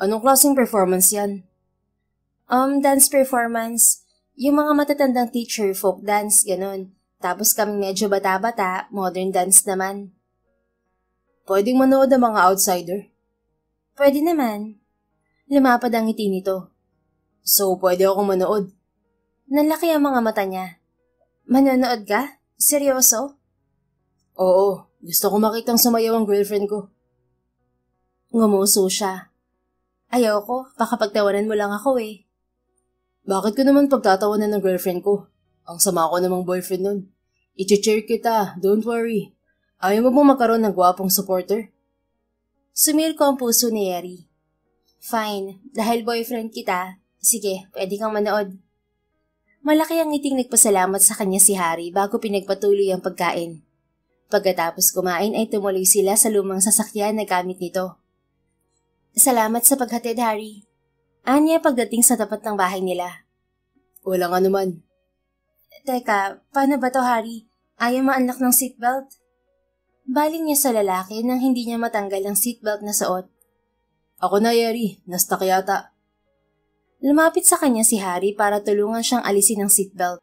Anong klaseng performance yan? Dance performance. Yung mga matatandang teacher, folk dance, ganun. Tapos kaming medyo bata-bata, modern dance naman. Pwedeng manood ang mga outsider? Pwede naman. Lumapad ang ngiti nito. So, pwede akong manood? Nalaki ang mga mata niya. Manonood ka? Seryoso? Oo, gusto ko makitang sumayaw ang girlfriend ko. Ngumuso siya. Ayoko, baka pagtawanan mo lang ako eh. Bakit ko naman pagtatawanan ng girlfriend ko? Ang sama ko namang boyfriend nun. I-cheer kita, don't worry. Ayaw mo bang magkaroon ng gwapong supporter? Sumil ko ang puso ni Yari. Fine, dahil boyfriend kita, sige, pwede kang manood. Malaki ang ngiting nagpasalamat sa kanya si Harry bago pinagpatuloy ang pagkain. Pagkatapos kumain ay tumuloy sila sa lumang sasakyan na gamit nito. Salamat sa paghatid, Harry. Anya pagdating sa tapat ng bahay nila. Walang anuman. Teka, paano ba to, Harry? Ayaw ma-unlock ng seatbelt? Baling niya sa lalaki nang hindi niya matanggal ang seatbelt na suot. Ako na, Yeri. Na-stuck yata. Lumapit sa kanya si Harry para tulungan siyang alisin ang seatbelt.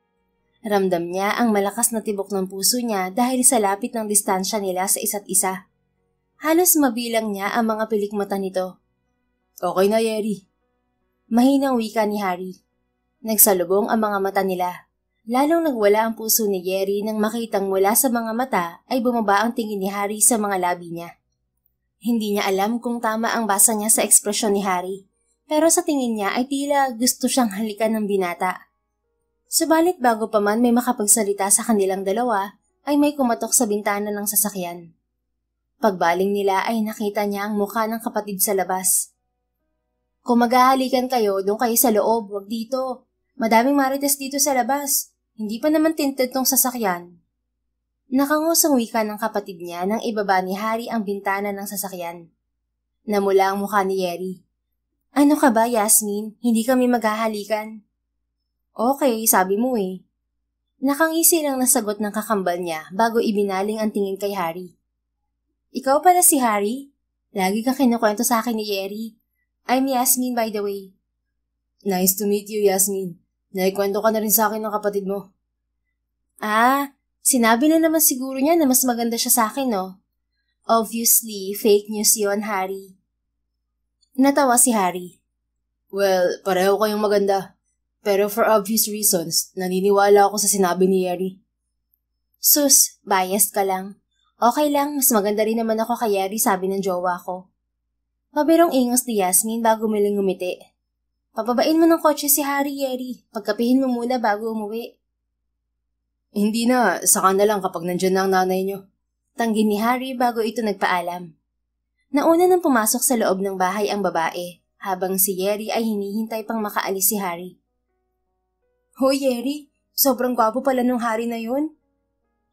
Ramdam niya ang malakas na tibok ng puso niya dahil sa lapit ng distansya nila sa isa't isa. Halos mabilang niya ang mga pilik mata nito. Okay na, Yeri. Mahinang wika ni Harry. Nagsalubong ang mga mata nila. Lalong nagwala ang puso ni Yeri nang makitang mula sa mga mata ay bumaba ang tingin ni Harry sa mga labi niya. Hindi niya alam kung tama ang basa niya sa ekspresyon ni Harry, pero sa tingin niya ay tila gusto siyang halikan ng binata. Subalit bago pa man may makapagsalita sa kanilang dalawa, ay may kumatok sa bintana ng sasakyan. Pagbaling nila ay nakita niya ang mukha ng kapatid sa labas. Kung maghahalikan kayo, doon kayo sa loob, wag dito. Madaming marites dito sa labas. Hindi pa naman tinted tong sasakyan. Nakangusang wika ng kapatid niya nang ibaba ni Harry ang bintana ng sasakyan. Namula ang mukha ni Yeri. Ano ka ba, Yasmin? Hindi kami maghahalikan. Okay, sabi mo eh. Nakangisi lang nasagot ng kakambal niya bago ibinaling ang tingin kay Harry. Ikaw pala si Harry? Lagi kang kinukwento sa akin ni Yeri. I'm Yasmin, by the way. Nice to meet you, Yasmin. Naikwento ka na rin sa akin ng kapatid mo. Sinabi na naman siguro niya na mas maganda siya sa akin, no? Obviously, fake news yon, Harry. Natawa si Harry. Well, pareho kayong maganda. Pero for obvious reasons, naniniwala ako sa sinabi ni Yeri. Sus, biased ka lang. Okay lang, mas maganda rin naman ako kay Yeri, sabi ng jowa ko. Mabirong ingos ni Yasmin bago muling ngumiti. Papabain mo ng kotse si Harry, Yeri. Pagkapihin mo muna bago umuwi. Hindi na, saka na lang kapag nandyan na ang nanay niyo. Tanggi ni Harry bago ito nagpaalam. Nauna nang pumasok sa loob ng bahay ang babae, habang si Yeri ay hinihintay pang makaalis si Harry. Hoy, Yeri, sobrang gwapo pala nung Harry na yun.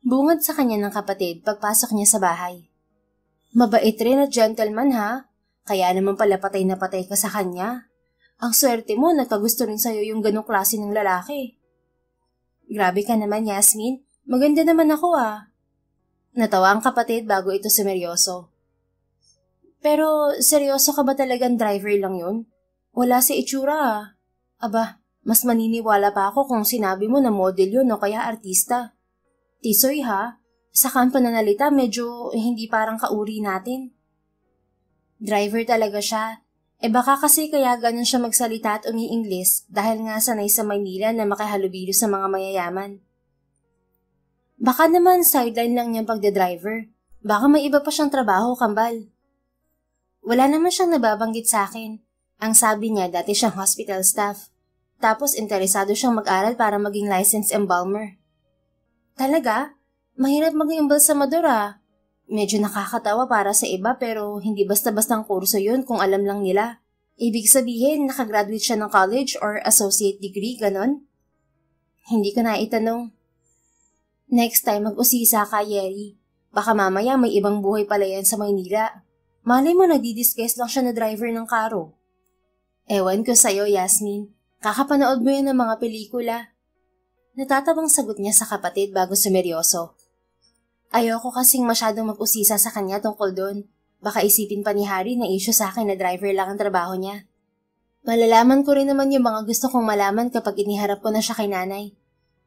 Bungad sa kanya ng kapatid pagpasok niya sa bahay. Mabait rin at gentleman ha, kaya naman pala patay na patay ka sa kanya. Ang swerte mo, nagkagusto rin sa'yo yung ganong klase ng lalaki. Grabe ka naman, Yasmin. Maganda naman ako Natawa ang kapatid bago ito sumeryoso. Pero seryoso ka ba talagang driver lang yun? Wala si itsura Aba, mas maniniwala pa ako kung sinabi mo na model yun o kaya artista. Tisoy ha, saka ang pananalita medyo hindi parang kauri natin. Driver talaga siya. Baka kasi kaya ganun siya magsalita at umi-Ingles dahil nga sanay sa Maynila na makahalubilo sa mga mayayaman. Baka naman sideline lang niyang pagdadriver. Baka may iba pa siyang trabaho, kambal. Wala naman siyang nababanggit sa akin. Ang sabi niya dati siyang hospital staff. Tapos interesado siyang mag-aral para maging licensed embalmer. Talaga? Mahirap maging embalsamador Medyo nakakatawa para sa iba pero hindi basta-bastang kurso yun kung alam lang nila. Ibig sabihin, nakagraduate siya ng college or associate degree, ganon? Hindi ko na itanong. Next time mag-usisa ka, Yeri. Baka mamaya may ibang buhay pala yan sa Maynila. Malay mo nagdi-disguise lang siya na driver ng karo. Ewan ko sa'yo, Yasmin. Kakapanood mo yan ng mga pelikula. Natatabang sagot niya sa kapatid bago sumeryoso. Ayoko kasing masyadong mag-usisa sa kanya tungkol doon. Baka isipin pa ni Harry na issue sa akin na driver lang ang trabaho niya. Malalaman ko rin naman yung mga gusto kong malaman kapag iniharap ko na siya kay nanay.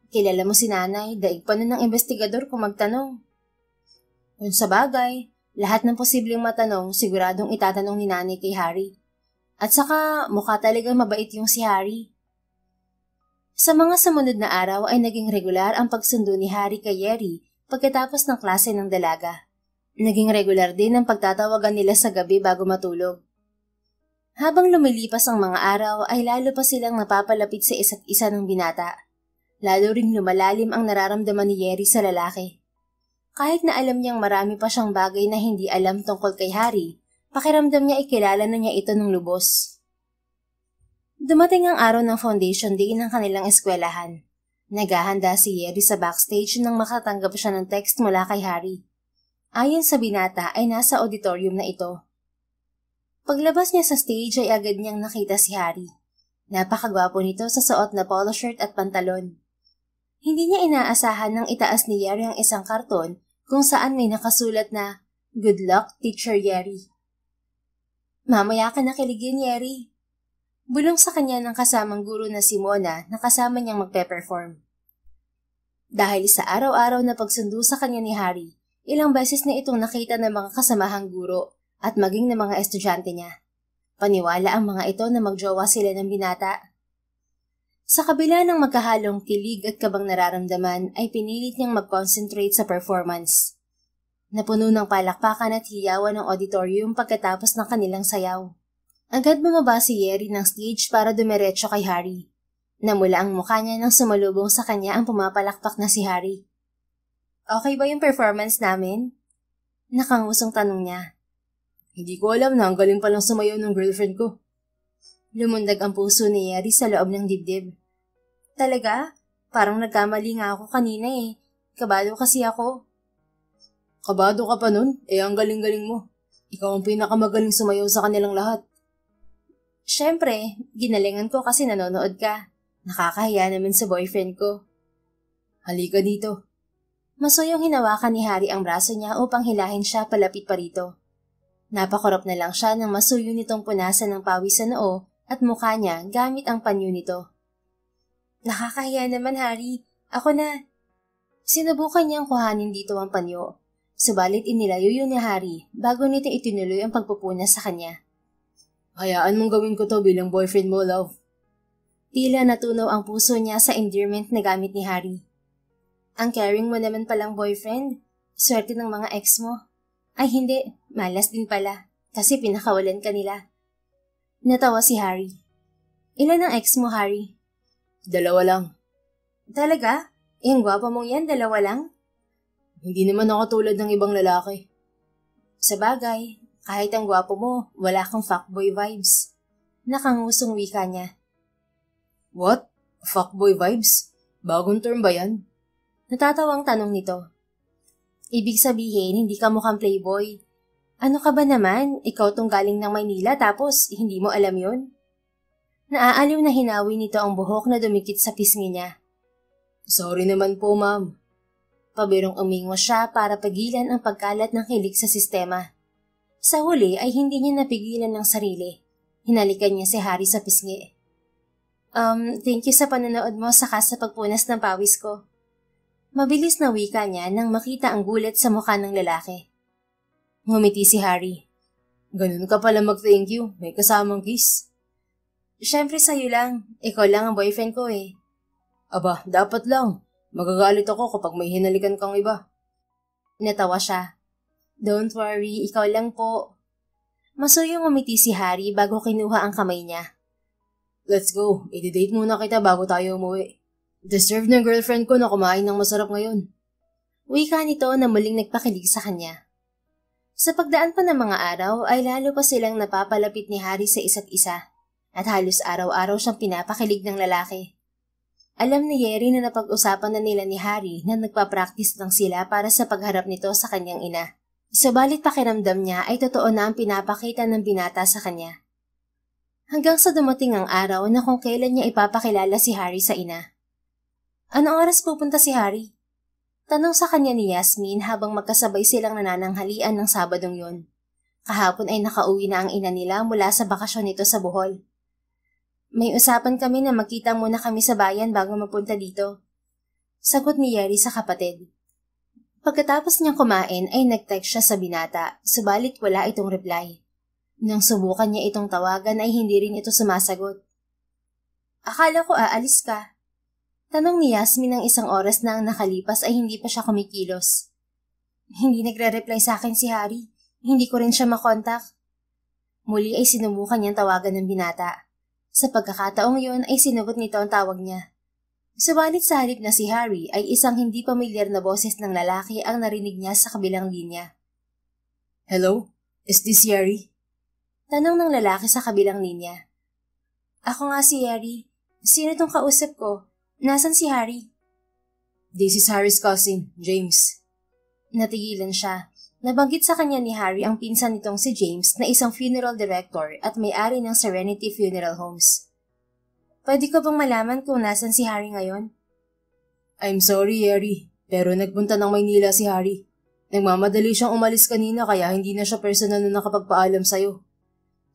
Kilala mo si nanay, daig pa nun ng investigador kung magtanong. Kung sa bagay, lahat ng posibleng matanong siguradong itatanong ni nanay kay Harry. At saka mukha talagang mabait yung si Harry. Sa mga sumunod na araw ay naging regular ang pagsundo ni Harry kay Yeri pagkatapos ng klase ng dalaga. Naging regular din ang pagtatawagan nila sa gabi bago matulog. Habang lumilipas ang mga araw ay lalo pa silang napapalapit sa isa't isa ng binata. Lalo ring lumalalim ang nararamdaman ni Yeri sa lalaki. Kahit na alam niyang marami pa siyang bagay na hindi alam tungkol kay Harry, Pakiramdam niya ikilala na niya ito ng lubos. Dumating ang araw ng foundation day ng kanilang eskwelahan. Naghahanda si Yeri sa backstage nang makatanggap siya ng text mula kay Harry. Ayon sa binata ay nasa auditorium na ito. Paglabas niya sa stage ay agad niyang nakita si Harry. Napakagwapo nito sa suot na polo shirt at pantalon. Hindi niya inaasahan nang itaas ni Yeri ang isang karton kung saan may nakasulat na, "Good luck, Teacher Yeri." "Mamaya ka nakiligin, Yeri." Bulong sa kanya ng kasamang guro na si Mona na kasama niyang magpe-perform. Dahil sa araw-araw na pagsundo sa kanya ni Harry, ilang beses na itong nakita ng mga kasamahang guro at maging ng mga estudyante niya. Paniwala ang mga ito na magjowa sila ng binata. Sa kabila ng magkahalong kilig at kabang nararamdaman ay pinilit niyang mag-concentrate sa performance. Napuno ng palakpakan at hiyawan ng auditorium pagkatapos ng kanilang sayaw. Agad bumaba si Yeri ng stage para dumiretso kay Harry. Namula ang mukha niya nang sumalubong sa kanya ang pumapalakpak na si Harry. "Okay ba yung performance namin?" Nakangusong tanong niya. Hindi ko alam na ang galing palang sumayaw ng girlfriend ko. Lumundag ang puso ni Yeri sa loob ng dibdib. "Talaga? Parang nagkamali nga ako kanina eh. Kabado kasi ako." "Kabado ka pa nun? Ang galing-galing mo. Ikaw ang pinakamagaling sumayaw sa kanilang lahat." "Siyempre, ginalingan ko kasi nanonood ka. Nakakahiya naman sa boyfriend ko." "Halika dito." Masuyong hinawakan ni Harry ang braso niya upang hilahin siya palapit pa rito. Napakurap na lang siya nang masuyo nitong punasan ng pawis sa noo at mukha niya gamit ang panyo nito. "Nakakahiya naman, Harry. Ako na." Sinubukan niyang kuhanin dito ang panyo. Subalit inilayo yun ni Harry bago nito itinuloy ang pagpupunas sa kanya. "Hayaan mong gawin ko to bilang boyfriend mo, love." Tila natunaw ang puso niya sa endearment na gamit ni Harry. "Ang caring mo naman palang boyfriend. Swerte ng mga ex mo." "Ay hindi, malas din pala, kasi pinakawalan ka nila." Natawa si Harry. "Ilan ang ex mo, Harry?" 2 lang. "Talaga? Ang gwapo mong yan, 2 lang?" Hindi naman ako tulad ng ibang lalaki. "Sabagay, kahit ang gwapo mo, wala kang fuckboy vibes." Nakangusong wika niya. What? Fuckboy vibes? Bagong term ba yan? Natatawang tanong nito. "Ibig sabihin, hindi ka mukhang playboy. Ano ka ba naman? Ikaw tong galing ng Maynila tapos hindi mo alam yun?" Naaaliw na hinawi nito ang buhok na dumikit sa pisngi niya. "Sorry naman po, ma'am." Pabirong umingo siya para pagilan ang pagkalat ng kilig sa sistema. Sa huli ay hindi niya napigilan ng sarili. Hinalikan niya si Harry sa pisngi. Thank you sa panonood mo saka sa pagpunas ng pawis ko." Mabilis na wika niya nang makita ang gulat sa mukha ng lalaki. Ngumiti si Harry. "Ganun ka pala mag-thank you, may kasamang kiss." "Siyempre sa'yo lang, ikaw lang ang boyfriend ko eh." "Aba, dapat lang. Magagalit ako kapag may hinalikan kang iba." Natawa siya. "Don't worry, ikaw lang po." Masuyong ngumiti si Harry bago kinuha ang kamay niya. "Let's go, i-date muna kita bago tayo umuwi. Deserve ng girlfriend ko na kumain ng masarap ngayon." Wika nito na muling nagpakilig sa kanya. Sa pagdaan pa ng mga araw ay lalo pa silang napapalapit ni Harry sa isa't isa at halos araw-araw siyang pinapakilig ng lalaki. Alam ni Yeri na napag-usapan na nila ni Harry na nagpa-practice lang sila para sa pagharap nito sa kanyang ina. Subalit pakiramdam niya ay totoo na ang pinapakita ng binata sa kanya. Hanggang sa dumating ang araw na kung kailan niya ipapakilala si Harry sa ina. "Anong oras pupunta si Harry?" Tanong sa kanya ni Yasmin habang magkasabay silang nanananghalian ng Sabadong yun. Kahapon ay nakauwi na ang ina nila mula sa bakasyon nito sa Bohol. "May usapan kami na magkita muna kami sa bayan bago mapunta dito." Sagot ni Yeri sa kapatid. Pagkatapos niyang kumain ay nag-text siya sa binata, subalit wala itong reply. Nang subukan niya itong tawagan ay hindi rin ito sumasagot. "Akala ko aalis ka." Tanong ni Yasmin ng isang oras na ang nakalipas ay hindi pa siya kumikilos. "Hindi nagre-reply sa akin si Harry. Hindi ko rin siya makontak." Muli ay sinubukan niyang tawagan ng binata. Sa pagkakataong yun ay sinugot nito ang tawag niya. Subalit sa halip na si Harry ay isang hindi pamilyar na boses ng lalaki ang narinig niya sa kabilang linya. "Hello? Is this Yeri?" Tanong ng lalaki sa kabilang linya. Ako nga si Harry. Sino tong kausap ko? Nasaan si Harry? This is Harry's cousin, James. Natigilan siya. Nabanggit sa kanya ni Harry ang pinsan nitong si James na isang funeral director at may-ari ng Serenity Funeral Homes. Pwede ko bang malaman kung nasan si Harry ngayon? I'm sorry, Harry, pero nagpunta ng Maynila si Harry. Nagmamadali siyang umalis kanina kaya hindi na siya personal na nakapagpaalam sa'yo.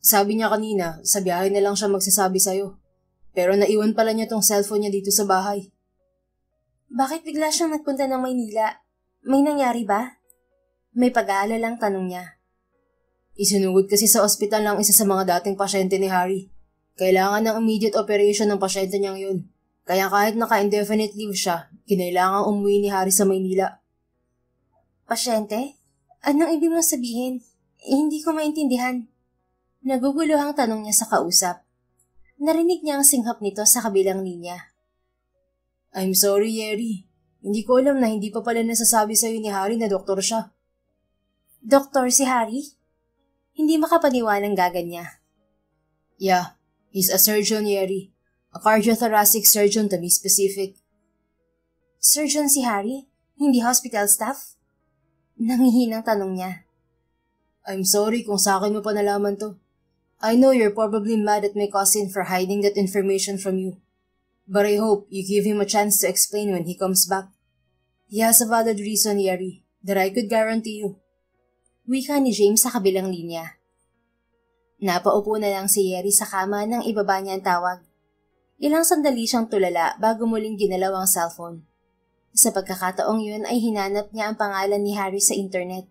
Sabi niya kanina, sa biyahe na lang siya magsasabi sa'yo. Pero naiwan pala niya tong cellphone niya dito sa bahay. Bakit bigla siyang nagpunta ng Maynila? May nangyari ba? May pag-aalalang tanong niya. Isinugod kasi sa ospital ng isa sa mga dating pasyente ni Harry. Kailangan ng immediate operation ng pasyente niyang yun. Kaya kahit naka-indefinite leave siya, kinailangang umuwi ni Harry sa Maynila. Pasyente? Anong ibig mong sabihin? Hindi ko maintindihan. Naguguluhang tanong niya sa kausap. Narinig niya ang singhap nito sa kabilang linya. I'm sorry, Harry. Hindi ko alam na hindi pa pala nasasabi sa'yo ni Harry na doktor siya. Doktor si Harry? Hindi makapaniwalang gagan niya. Yeah, he's a surgeon, Harry. A cardiothoracic surgeon to be specific. Surgeon si Harry? Hindi hospital staff? Nangihinang tanong niya. I'm sorry kung sa akin mo pa nalaman to. I know you're probably mad at my cousin for hiding that information from you. But I hope you give him a chance to explain when he comes back. He has a valid reason, Harry, that I could guarantee you. Wika ni James sa kabilang linya. Napaupo na lang si Harry sa kama nang ibaba niya ang tawag. Ilang sandali siyang tulala bago muling ginalaw ang cellphone. Sa pagkakataong yun ay hinanap niya ang pangalan ni Harry sa internet.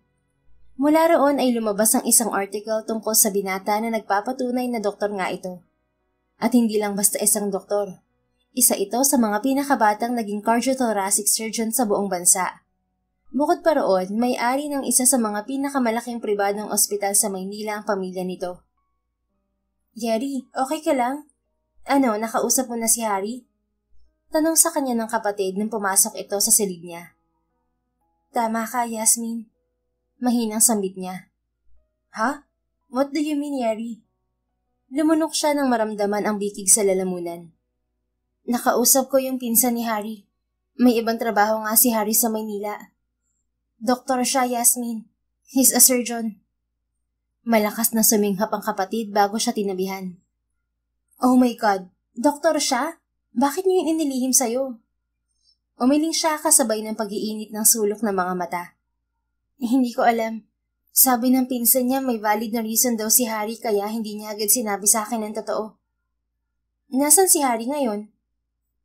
Mula roon ay lumabas ang isang article tungkol sa binata na nagpapatunay na doktor nga ito. At hindi lang basta isang doktor. Isa ito sa mga pinakabatang naging cardiothoracic surgeon sa buong bansa. Bukod pa roon, may-ari ng isa sa mga pinakamalaking pribadong ospital sa Maynila ang pamilya nito. Harry, okay ka lang? Ano, nakausap mo na si Harry? Tanong sa kanya ng kapatid nang pumasok ito sa silid niya. Tama ka, Yasmin. Mahinang sambit niya. Ha? What do you mean, Harry? Lumunok siya nang maramdaman ang bitig sa lalamunan. Nakausap ko yung pinsan ni Harry. May ibang trabaho nga si Harry sa Maynila. Doktor siya, Yasmin. He's a surgeon. Malakas na suminghap ang kapatid bago siya tinabihan. Oh my God, doktor siya? Bakit niyo yun inilihim sa'yo? Umiling siya kasabay ng pag-iinit ng sulok ng mga mata. Hindi ko alam. Sabi ng pinsan niya may valid na reason daw si Harry kaya hindi niya agad sinabi sa akin ng totoo. Nasaan si Harry ngayon?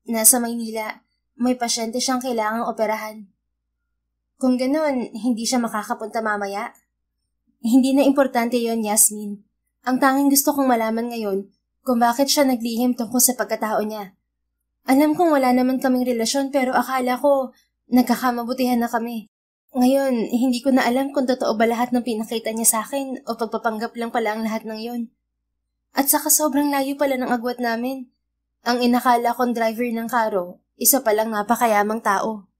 Nasa Maynila. May pasyente siyang kailangang operahan. Kung ganoon, hindi siya makakapunta mamaya. Hindi na importante yon, Yasmin. Ang tanging gusto kong malaman ngayon kung bakit siya naglihim tungkol sa pagkatao niya. Alam kong wala naman kaming relasyon pero akala ko nagkakamabutihan na kami. Ngayon, hindi ko na alam kung totoo ba lahat ng pinakita niya sa akin o pagpapanggap lang pala ang lahat ng yon. At saka sobrang layo pala ng agwat namin. Ang inakala kong driver ng karo, isa palang napakayamang tao.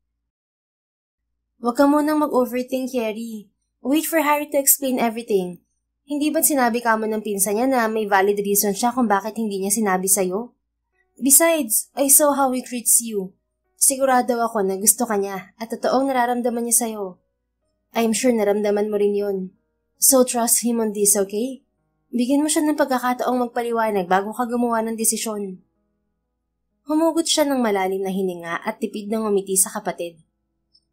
Huwag ka munang mag-overthink, Harry. Wait for Harry to explain everything. Hindi ba't sinabi ka mo ng pinsan niya na may valid reason siya kung bakit hindi niya sinabi sa'yo? Besides, I saw how he treats you. Sigurado ako na gusto ka niya at totoong nararamdaman niya sa'yo. I'm sure naramdaman mo rin yun. So trust him on this, okay? Bigyan mo siya ng pagkakataong magpaliwanag bago ka gumawa ng desisyon. Humugot siya ng malalim na hininga at tipid ng umiti sa kapatid.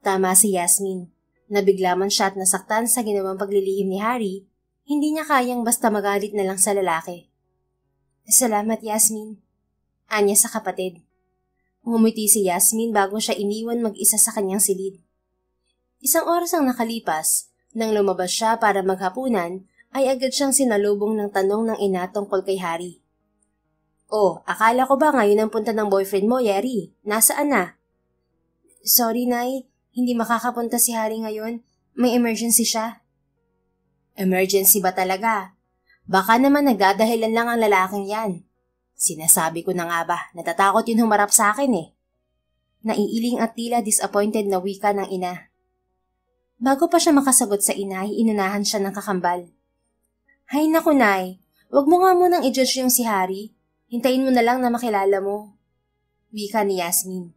Tama si Yasmin. Nabigla man siya at nasaktan sa ginawang paglilihim ni Harry, hindi niya kayang basta magalit na lang sa lalaki. Salamat, Yasmin. Anya sa kapatid. Ngumiti si Yasmin bago siya iniwan mag-isa sa kanyang silid. Isang oras ang nakalipas, nang lumabas siya para maghapunan, ay agad siyang sinalubong ng tanong ng ina tungkol kay Harry. Oh, akala ko ba ngayon ang punta ng boyfriend mo, Yeri? Nasaan na? Sorry, Nay. Hindi makakapunta si Harry ngayon. May emergency siya. Emergency ba talaga? Baka naman nagdadahilan lang ang lalaking yan. Sinasabi ko na nga ba, natatakot yun humarap sa akin eh. Naiiling at tila disappointed na wika ng ina. Bago pa siya makasagot sa ina, inunahan siya ng kakambal. Hay naku, Nay. Huwag mo nga munang i-judge yung si Harry. Hintayin mo na lang na makilala mo. Wika ni Yasmin.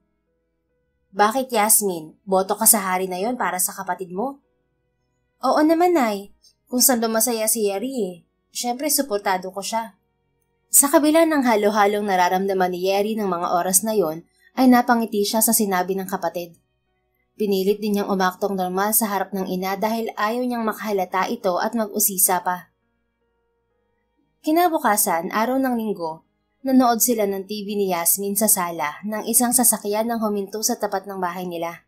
Bakit, Yasmin? Boto ka sa Harry na yon para sa kapatid mo? Oo naman, Nay. Kung saan ba masaya si Yeri eh. Siyempre, suportado ko siya. Sa kabila ng halo-halong nararamdaman ni Yeri ng mga oras na yon, ay napangiti siya sa sinabi ng kapatid. Pinilit din niyang umaktong normal sa harap ng ina dahil ayaw niyang makahalata ito at mag-usisa pa. Kinabukasan, araw ng linggo, nanood sila ng TV ni Yasmin sa sala ng isang sasakyan nang huminto sa tapat ng bahay nila.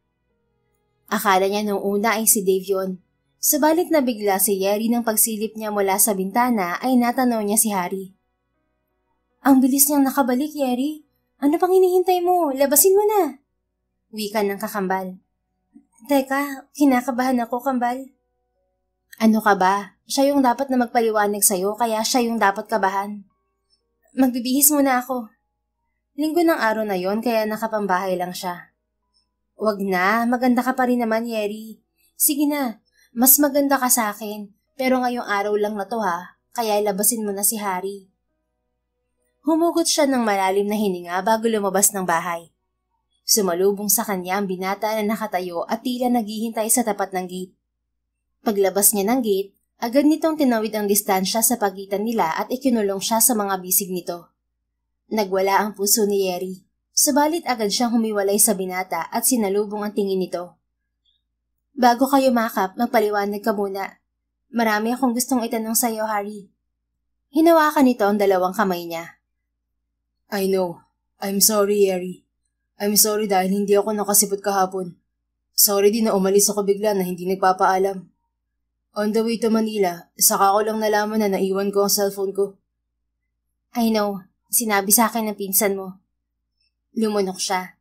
Akala niya nung una ay si Dave yun. Subalit na bigla si Yeri nang pagsilip niya mula sa bintana ay natanaw niya si Harry. Ang bilis niyang nakabalik, Yeri. Ano pang hinihintay mo? Labasin mo na. Wika ng kakambal. Teka, kinakabahan ako, kambal. Ano ka ba? Siya yung dapat na magpaliwanag sa'yo kaya siya yung dapat kabahan. Magbibihis muna ako. Linggo ng araw na yon kaya nakapambahay lang siya. Wag na, maganda ka pa rin naman, Yeri. Sige na, mas maganda ka sa akin. Pero ngayong araw lang na to ha, kaya labasin mo na si Harry. Humugot siya ng malalim na hininga bago lumabas ng bahay. Sumalubong sa kanya ang binata na nakatayo at tila naghihintay sa tapat ng gate. Paglabas niya ng gate, agad nitong tinawid ang distansya sa pagitan nila at ikinulong siya sa mga bisig nito. Nagwala ang puso ni Yeri, subalit agad siyang humiwalay sa binata at sinalubong ang tingin nito. Bago kayo makap, magpaliwanag ka muna. Marami akong gustong itanong sa iyo, Harry. Hinawakan nito ang dalawang kamay niya. I know. I'm sorry, Yeri. I'm sorry dahil hindi ako nakasipot kahapon. Sorry din na umalis ako bigla na hindi nagpapaalam. On the way to Manila, saka ko lang nalaman na naiwan ko ang cellphone ko. I know. Sinabi sa akin ng pinsan mo. Lumunok siya.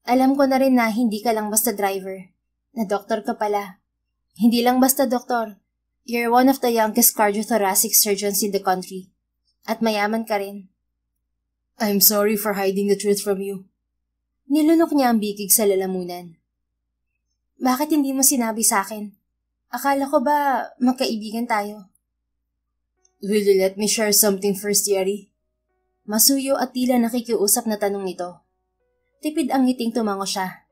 Alam ko na rin na hindi ka lang basta driver. Na doktor ka pala. Hindi lang basta doktor. You're one of the youngest cardiothoracic surgeons in the country. At mayaman ka rin. I'm sorry for hiding the truth from you. Nilunok niya ang bigig sa lalamunan. Bakit hindi mo sinabi sa akin? Akala ko ba magkaibigan tayo? Will you let me share something first, Yeri? Masuyo at tila nakikiusap na tanong nito. Tipid ang ngiting tumango siya.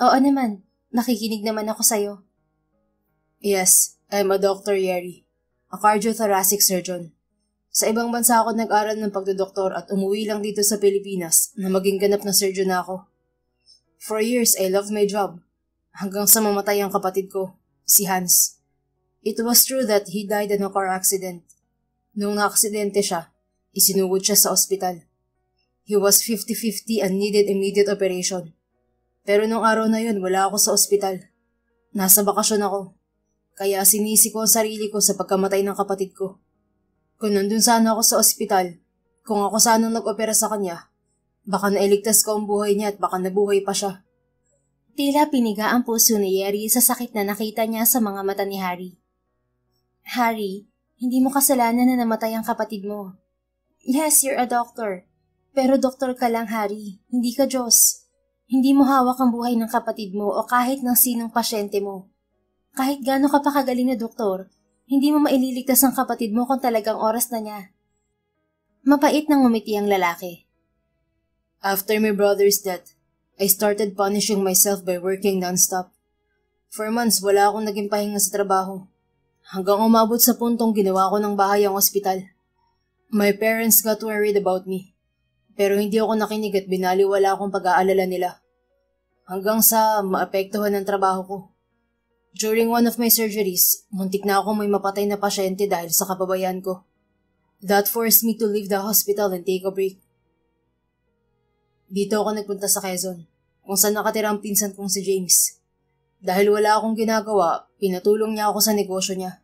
Oo naman, nakikinig naman ako sa'yo. Yes, I'm a doctor, Yeri. A cardiothoracic surgeon. Sa ibang bansa ako nag-aral ng pagdodoktor at umuwi lang dito sa Pilipinas na maging ganap na surgeon na ako. For years, I loved my job. Hanggang sa mamatay ang kapatid ko, si Hans. It was true that he died in a car accident. Nung naaksidente siya, isinugod siya sa ospital. He was 50-50 and needed immediate operation. Pero nung araw na yun, wala ako sa ospital. Nasa bakasyon ako. Kaya sinisi ko ang sarili ko sa pagkamatay ng kapatid ko. Kung nandun sana ako sa ospital, kung ako sana nag-opera sa kanya, baka nailigtas ko ang buhay niya at baka nabuhay pa siya. Tila piniga ang puso ni Yeri sa sakit na nakita niya sa mga mata ni Harry. Harry, hindi mo kasalanan na namatay ang kapatid mo. Yes, you're a doctor. Pero doktor ka lang, Harry. Hindi ka Diyos. Hindi mo hawak ang buhay ng kapatid mo o kahit ng sinong pasyente mo. Kahit gaano ka pa kagaling na doktor, hindi mo maililigtas ang kapatid mo kung talagang oras na niya. Mapait nang ngumiti ang lalaki. After my brother's death, I started punishing myself by working non-stop. For months, wala akong naging pahinga sa trabaho. Hanggang umabot sa puntong ginawa ko ng bahay ang ospital. My parents got worried about me. Pero hindi ako nakinig at binaliwala akong pag-aalala nila. Hanggang sa maapektuhan ng trabaho ko. During one of my surgeries, muntik na ako may mapatay na pasyente dahil sa kapabayaan ko. That forced me to leave the hospital and take a break. Dito ako nagpunta sa Quezon, kung saan nakatira ang pinsan kong si James. Dahil wala akong ginagawa, pinatulong niya ako sa negosyo niya.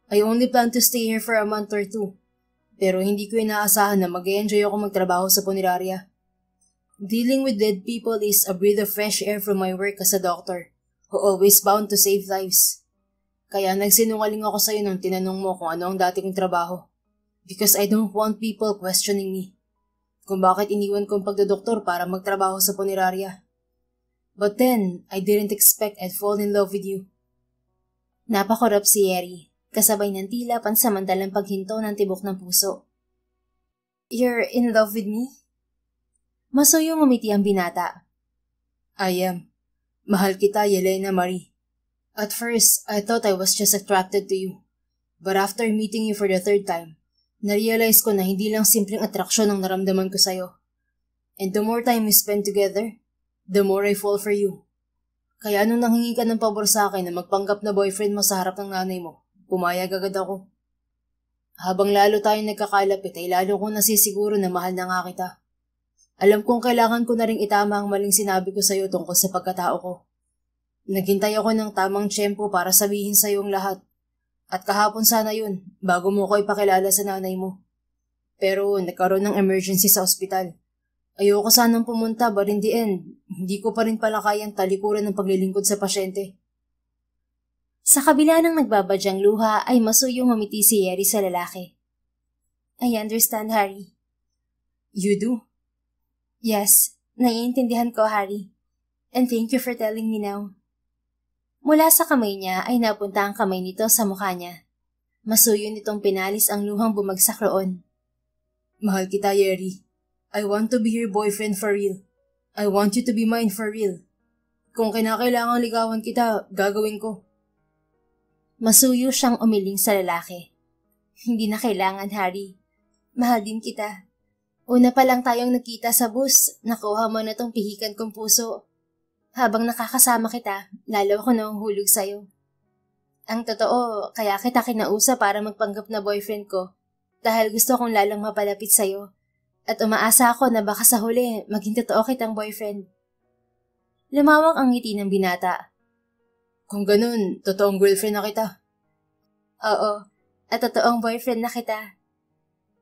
I only plan to stay here for a month or two, pero hindi ko inaasahan na mag-enjoy ako magtrabaho sa punerarya. Dealing with dead people is a breath of fresh air from my work as a doctor, who always bound to save lives. Kaya nagsinungaling ako sa'yo nung tinanong mo kung ano ang dati kong trabaho. Because I don't want people questioning me. Kung bakit iniwan ko ang pagdodoktor para magtrabaho sa punerarya. But then, I didn't expect I'd fall in love with you. Napakurap si Yeri, kasabay ng tila pansamantalang paghinto ng tibok ng puso. You're in love with me? Masuyong umiti ang binata. I am. Mahal kita, Yelena Marie. At first, I thought I was just attracted to you. But after meeting you for the third time, na-realize ko na hindi lang simpleng atraksyon ang naramdaman ko sa'yo. And the more time we spend together, the more I fall for you. Kaya nung nanghingi ka ng pabor sa akin na magpanggap na boyfriend mo sa harap ng nanay mo, pumayag agad ako. Habang lalo tayong nagkakalapit ay lalo kong nasisiguro na mahal na nga kita. Alam kong kailangan ko na ring itama ang maling sinabi ko sa'yo tungkol sa pagkatao ko. Naghintay ako ng tamang tiyempo para sabihin sa'yo ang lahat. At kahapon sana yun, bago mo ko ipakilala sa nanay mo. Pero nagkaroon ng emergency sa ospital. Ayoko sanang pumunta but in the end, hindi ko pa rin pala kayang talikuran ng paglilingkod sa pasyente. Sa kabila ng nagbabadyang luha ay masuyong umiti si Yeri sa lalaki. I understand, Harry. You do? Yes, naiintindihan ko, Harry. And thank you for telling me now. Mula sa kamay niya ay napunta ang kamay nito sa mukha niya. Masuyo nitong pinalis ang luhang bumagsak roon. Mahal kita, Yeri. I want to be your boyfriend for real. I want you to be mine for real. Kung kinakailangan ligawan kita, gagawin ko. Masuyo siyang umiling sa lalaki. Hindi na kailangan, Harry. Mahal din kita. Una pa lang tayong nakita sa bus, nakuha mo na tong pihikan kong puso. Habang nakakasama kita, lalo ako nahuhulog sa'yo. Ang totoo, kaya kita kinausa para magpanggap na boyfriend ko dahil gusto kong lalong mapalapit sa'yo at umaasa ako na baka sa huli maging totoo kitang boyfriend. Lumawak ang ngiti ng binata. Kung ganun, totoong girlfriend na kita. Oo, at totoong boyfriend na kita.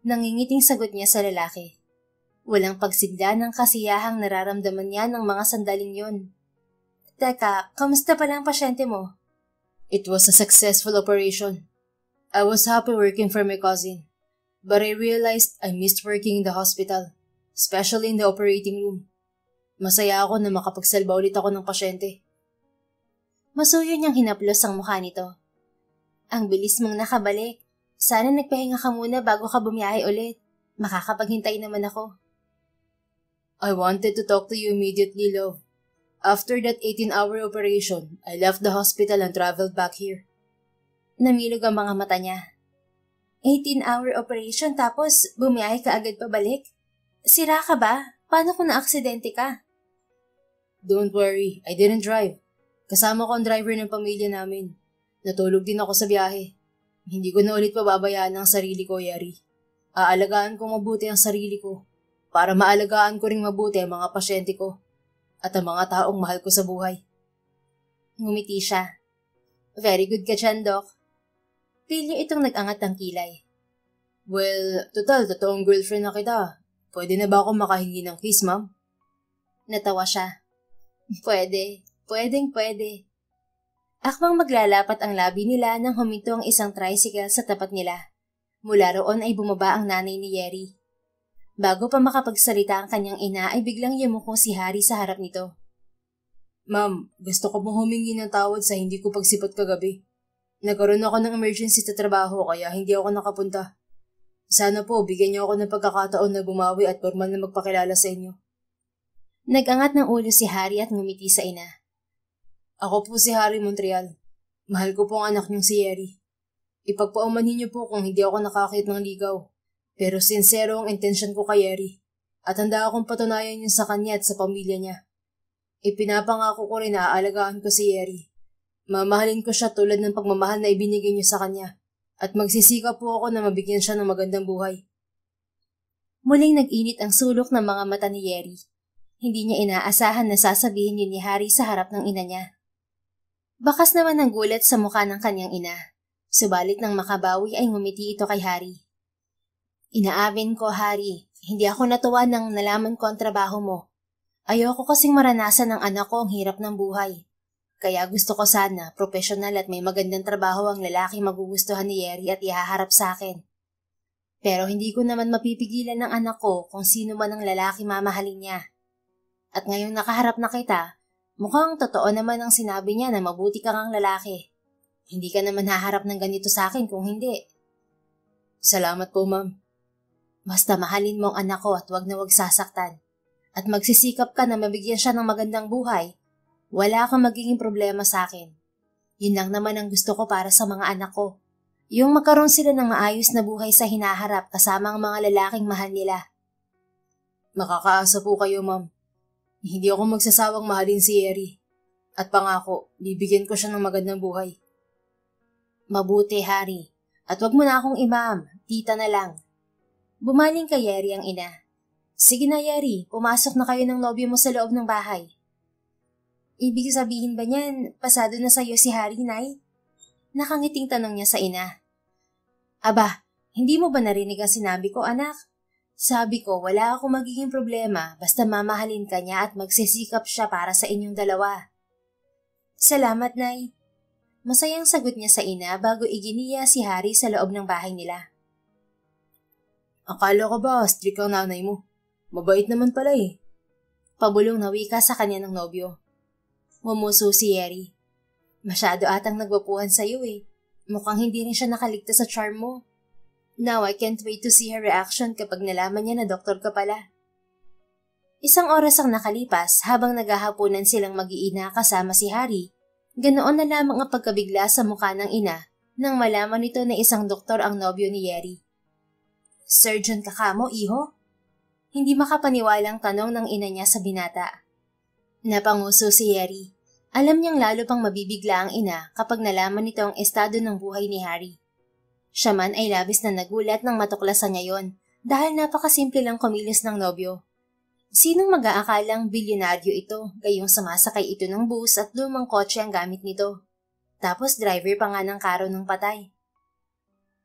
Nangingiting sagot niya sa lalaki. Walang pagsigla ng kasiyahang nararamdaman niya ng mga sandaling yon. Teka, kamusta pala ang pasyente mo? It was a successful operation. I was happy working for my cousin, but I realized I missed working in the hospital, especially in the operating room. Masaya ako na makapagsalba ulit ako ng pasyente. Masuyo niyang hinaplos ang mukha nito. Ang bilis mong nakabalik. Sana nagpahinga ka muna bago ka bumiyahe ulit. Makakapaghintay naman ako. I wanted to talk to you immediately, love. After that 18-hour operation, I left the hospital and traveled back here. Namilog ang mga mata niya. 18-hour operation tapos bumiyahe ka agad pabalik? Sira ka ba? Paano kung na-aksidente ka? Don't worry, I didn't drive. Kasama ko ang driver ng pamilya namin. Natulog din ako sa biyahe. Hindi ko na ulit pababayaan ang sarili ko, Yeri. Aalagaan ko mabuti ang sarili ko para maalagaan ko ring mabuti ang mga pasyente ko at ang mga taong mahal ko sa buhay. Ngumiti siya. Very good ka dyan, Doc. Pilyo itong nag-angat ng kilay. Well, totoong girlfriend na kita. Pwede na ba ako makahingi ng kiss, ma'am? Natawa siya. Pwede. Pwede. Akmang maglalapat ang labi nila nang huminto ang isang tricycle sa tapat nila. Mula roon ay bumaba ang nanay ni Yeri. Bago pa makapagsalita ang kanyang ina ay biglang yumuko si Harry sa harap nito. Ma'am, gusto ko pong humingi ng tawad sa hindi ko pagsipot kagabi. Nagkaroon ako ng emergency sa trabaho kaya hindi ako nakapunta. Sana po bigyan niyo ako ng pagkakataon na bumawi at formal na magpakilala sa inyo. Nag-angat ng ulo si Harry at ngumiti sa ina. Ako po si Harry Montreal. Mahal ko po ang anak niyong si Yeri. Ipagpaumanhin niyo po kung hindi ako nakakit ng ligaw. Pero sincero ang intensyon ko kay Yeri at handa akong patunayan yun sa kanya at sa pamilya niya. Ipinapangako ko rin na aalagaan ko si Yeri. Mamahalin ko siya tulad ng pagmamahal na ibinigay niyo sa kanya at magsisikap po ako na mabigyan siya ng magandang buhay. Muling nag-init ang sulok ng mga mata ni Yeri. Hindi niya inaasahan na sasabihin yun ni Harry sa harap ng ina niya. Bakas naman ang gulat sa mukha ng kanyang ina. Subalit nang makabawi ay ngumiti ito kay Harry. Inaamin ko, Harry, hindi ako natuwa nang nalaman ko ang trabaho mo. Ayoko kasing maranasan ng anak ko ang hirap ng buhay. Kaya gusto ko sana, profesional at may magandang trabaho ang lalaki magugustuhan ni Yeri at ihaharap sa akin. Pero hindi ko naman mapipigilan ng anak ko kung sino man ang lalaki mamahalin niya. At ngayong nakaharap na kita, mukhang totoo naman ang sinabi niya na mabuti kang ang lalaki. Hindi ka naman haharap ng ganito sa akin kung hindi. Salamat po, ma'am. Basta mahalin mo ang anak ko at wag na wag sasaktan. At magsisikap ka na mabigyan siya ng magandang buhay. Wala kang magiging problema sa akin. Yun lang naman ang gusto ko para sa mga anak ko. Yung magkaroon sila ng maayos na buhay sa hinaharap kasama ang mga lalaking mahal nila. Makakaasa po kayo, ma'am. Hindi ako magsasawang mahalin si Yeri. At pangako, bibigyan ko siya ng magandang buhay. Mabuti, Harry. At wag mo na akong imam, tita na lang. Bumaling kay Yeri ang ina. Sige na, Yeri, pumasok na kayo ng nobyo mo sa loob ng bahay. Ibig sabihin ba niyan, pasado na sa'yo si Harry, Nay? Nakangiting tanong niya sa ina. Aba, hindi mo ba narinig ang sinabi ko, anak? Sabi ko, wala akong magiging problema basta mamahalin ka niya at magsisikap siya para sa inyong dalawa. Salamat, Nay. Masayang sagot niya sa ina bago iginiya si Harry sa loob ng bahay nila. Akala ko ba strict ang nanay mo? Mabait naman pala eh. Pabulong na wika sa kanya ng nobyo. Mumuso si Yeri. Masyado atang nagwapuhan sa'yo eh. Mukhang hindi rin siya nakaligtas sa charm mo. Now I can't wait to see her reaction kapag nalaman niya na doktor ka pala. Isang oras ang nakalipas habang naghahaponan silang mag-iina kasama si Harry. Ganoon na lamang ang pagkabigla sa mukha ng ina nang malaman nito na isang doktor ang nobyo ni Yeri. Surgeon ka kamo, iho? Hindi makapaniwalang tanong ng ina niya sa binata. Napanguso si Yeri. Alam niyang lalo pang mabibigla ang ina kapag nalaman nito ang estado ng buhay ni Harry. Siya man ay labis na nagulat nang matuklasan niya yon dahil napakasimple lang kumilos ng nobyo. Sinong mag-aakalang bilyonaryo ito, gayong sumasakay ito ng bus at lumang kotse ang gamit nito. Tapos driver pa nga ng karo ng patay.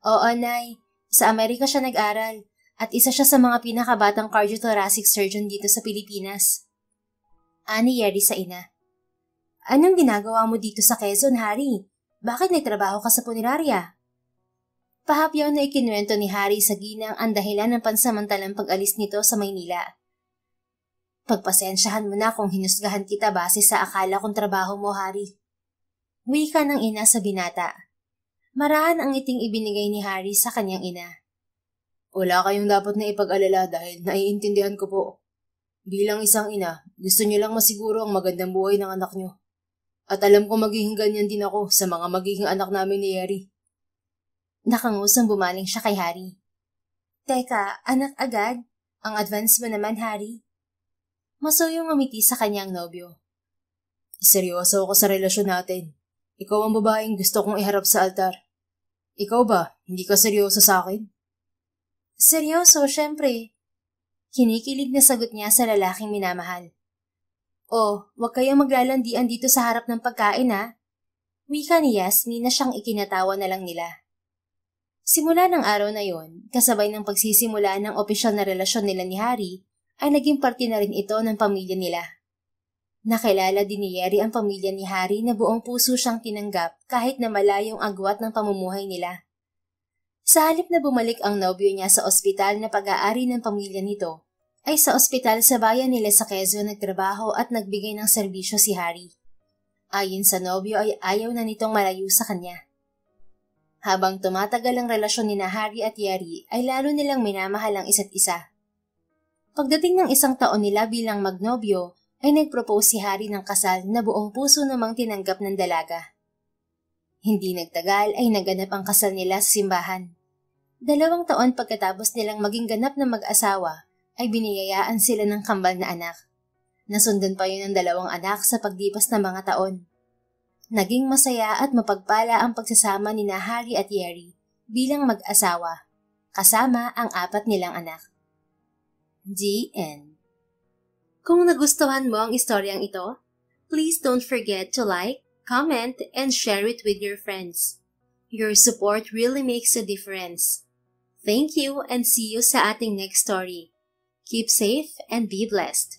Oo, Nay. Sa Amerika siya nag-aral at isa siya sa mga pinakabatang cardiothoracic surgeon dito sa Pilipinas. Ani Yeri sa ina. Anong ginagawa mo dito sa Quezon, Harry? Bakit nagtrabaho ka sa punerarya? Pahapyaw na ikinuwento ni Harry sa ginang ang dahilan ng pansamantalang pag-alis nito sa Maynila. Pagpasensyahan mo na kung hinusgahan kita base sa akala kong trabaho mo, Harry. Wika ng ina sa binata. Maraan ang ngiting ibinigay ni Harry sa kanyang ina. Wala kayong dapat na ipag-alala dahil naiintindihan ko po. Bilang isang ina, gusto niyo lang masiguro ang magandang buhay ng anak niyo. At alam ko magiging ganyan din ako sa mga magiging anak namin ni Yeri. Nakangusong bumaling siya kay Harry. Teka, anak agad? Ang advance mo naman, Harry? Masuyong ngumiti sa kanyang nobyo. Seryoso ako sa relasyon natin. Ikaw ang babaeng gusto kong iharap sa altar. Ikaw ba, hindi ka seryoso sa akin? Seryoso, syempre. Kinikilig na sagot niya sa lalaking minamahal. Oh, wag kayong maglalandian dito sa harap ng pagkain ha. Wika ni Yasmin na siyang ikinatawa na lang nila. Simula ng araw na yon, kasabay ng pagsisimula ng opisyal na relasyon nila ni Harry, ay naging parte na rin ito ng pamilya nila. Nakilala din ni Yeri ang pamilya ni Harry na buong puso siyang tinanggap kahit na malayong agwat ng pamumuhay nila. Sa halip na bumalik ang nobyo niya sa ospital na pag-aari ng pamilya nito, ay sa ospital sa bayan nila sa Quezon nagtrabaho at nagbigay ng serbisyo si Harry. Ayon sa nobyo ay ayaw na nitong malayo sa kanya. Habang tumatagal ang relasyon ni Harry at Yeri ay lalo nilang minamahal ang isa't isa. Pagdating ng isang taon nila bilang magnobyo, ay nag-propose si Harry ng kasal na buong puso namang tinanggap ng dalaga. Hindi nagtagal ay naganap ang kasal nila sa simbahan. 2 taon pagkatapos nilang maging ganap na mag-asawa, ay biniyayaan sila ng kambal na anak. Nasundan pa yun ng 2 anak sa pagdipas ng mga taon. Naging masaya at mapagpala ang pagsasama ni Harry at Yeri bilang mag-asawa, kasama ang 4 nilang anak. The end. Kung nagustuhan mo ang istoryang ito, please don't forget to like, comment, and share it with your friends. Your support really makes a difference. Thank you and see you sa ating next story. Keep safe and be blessed.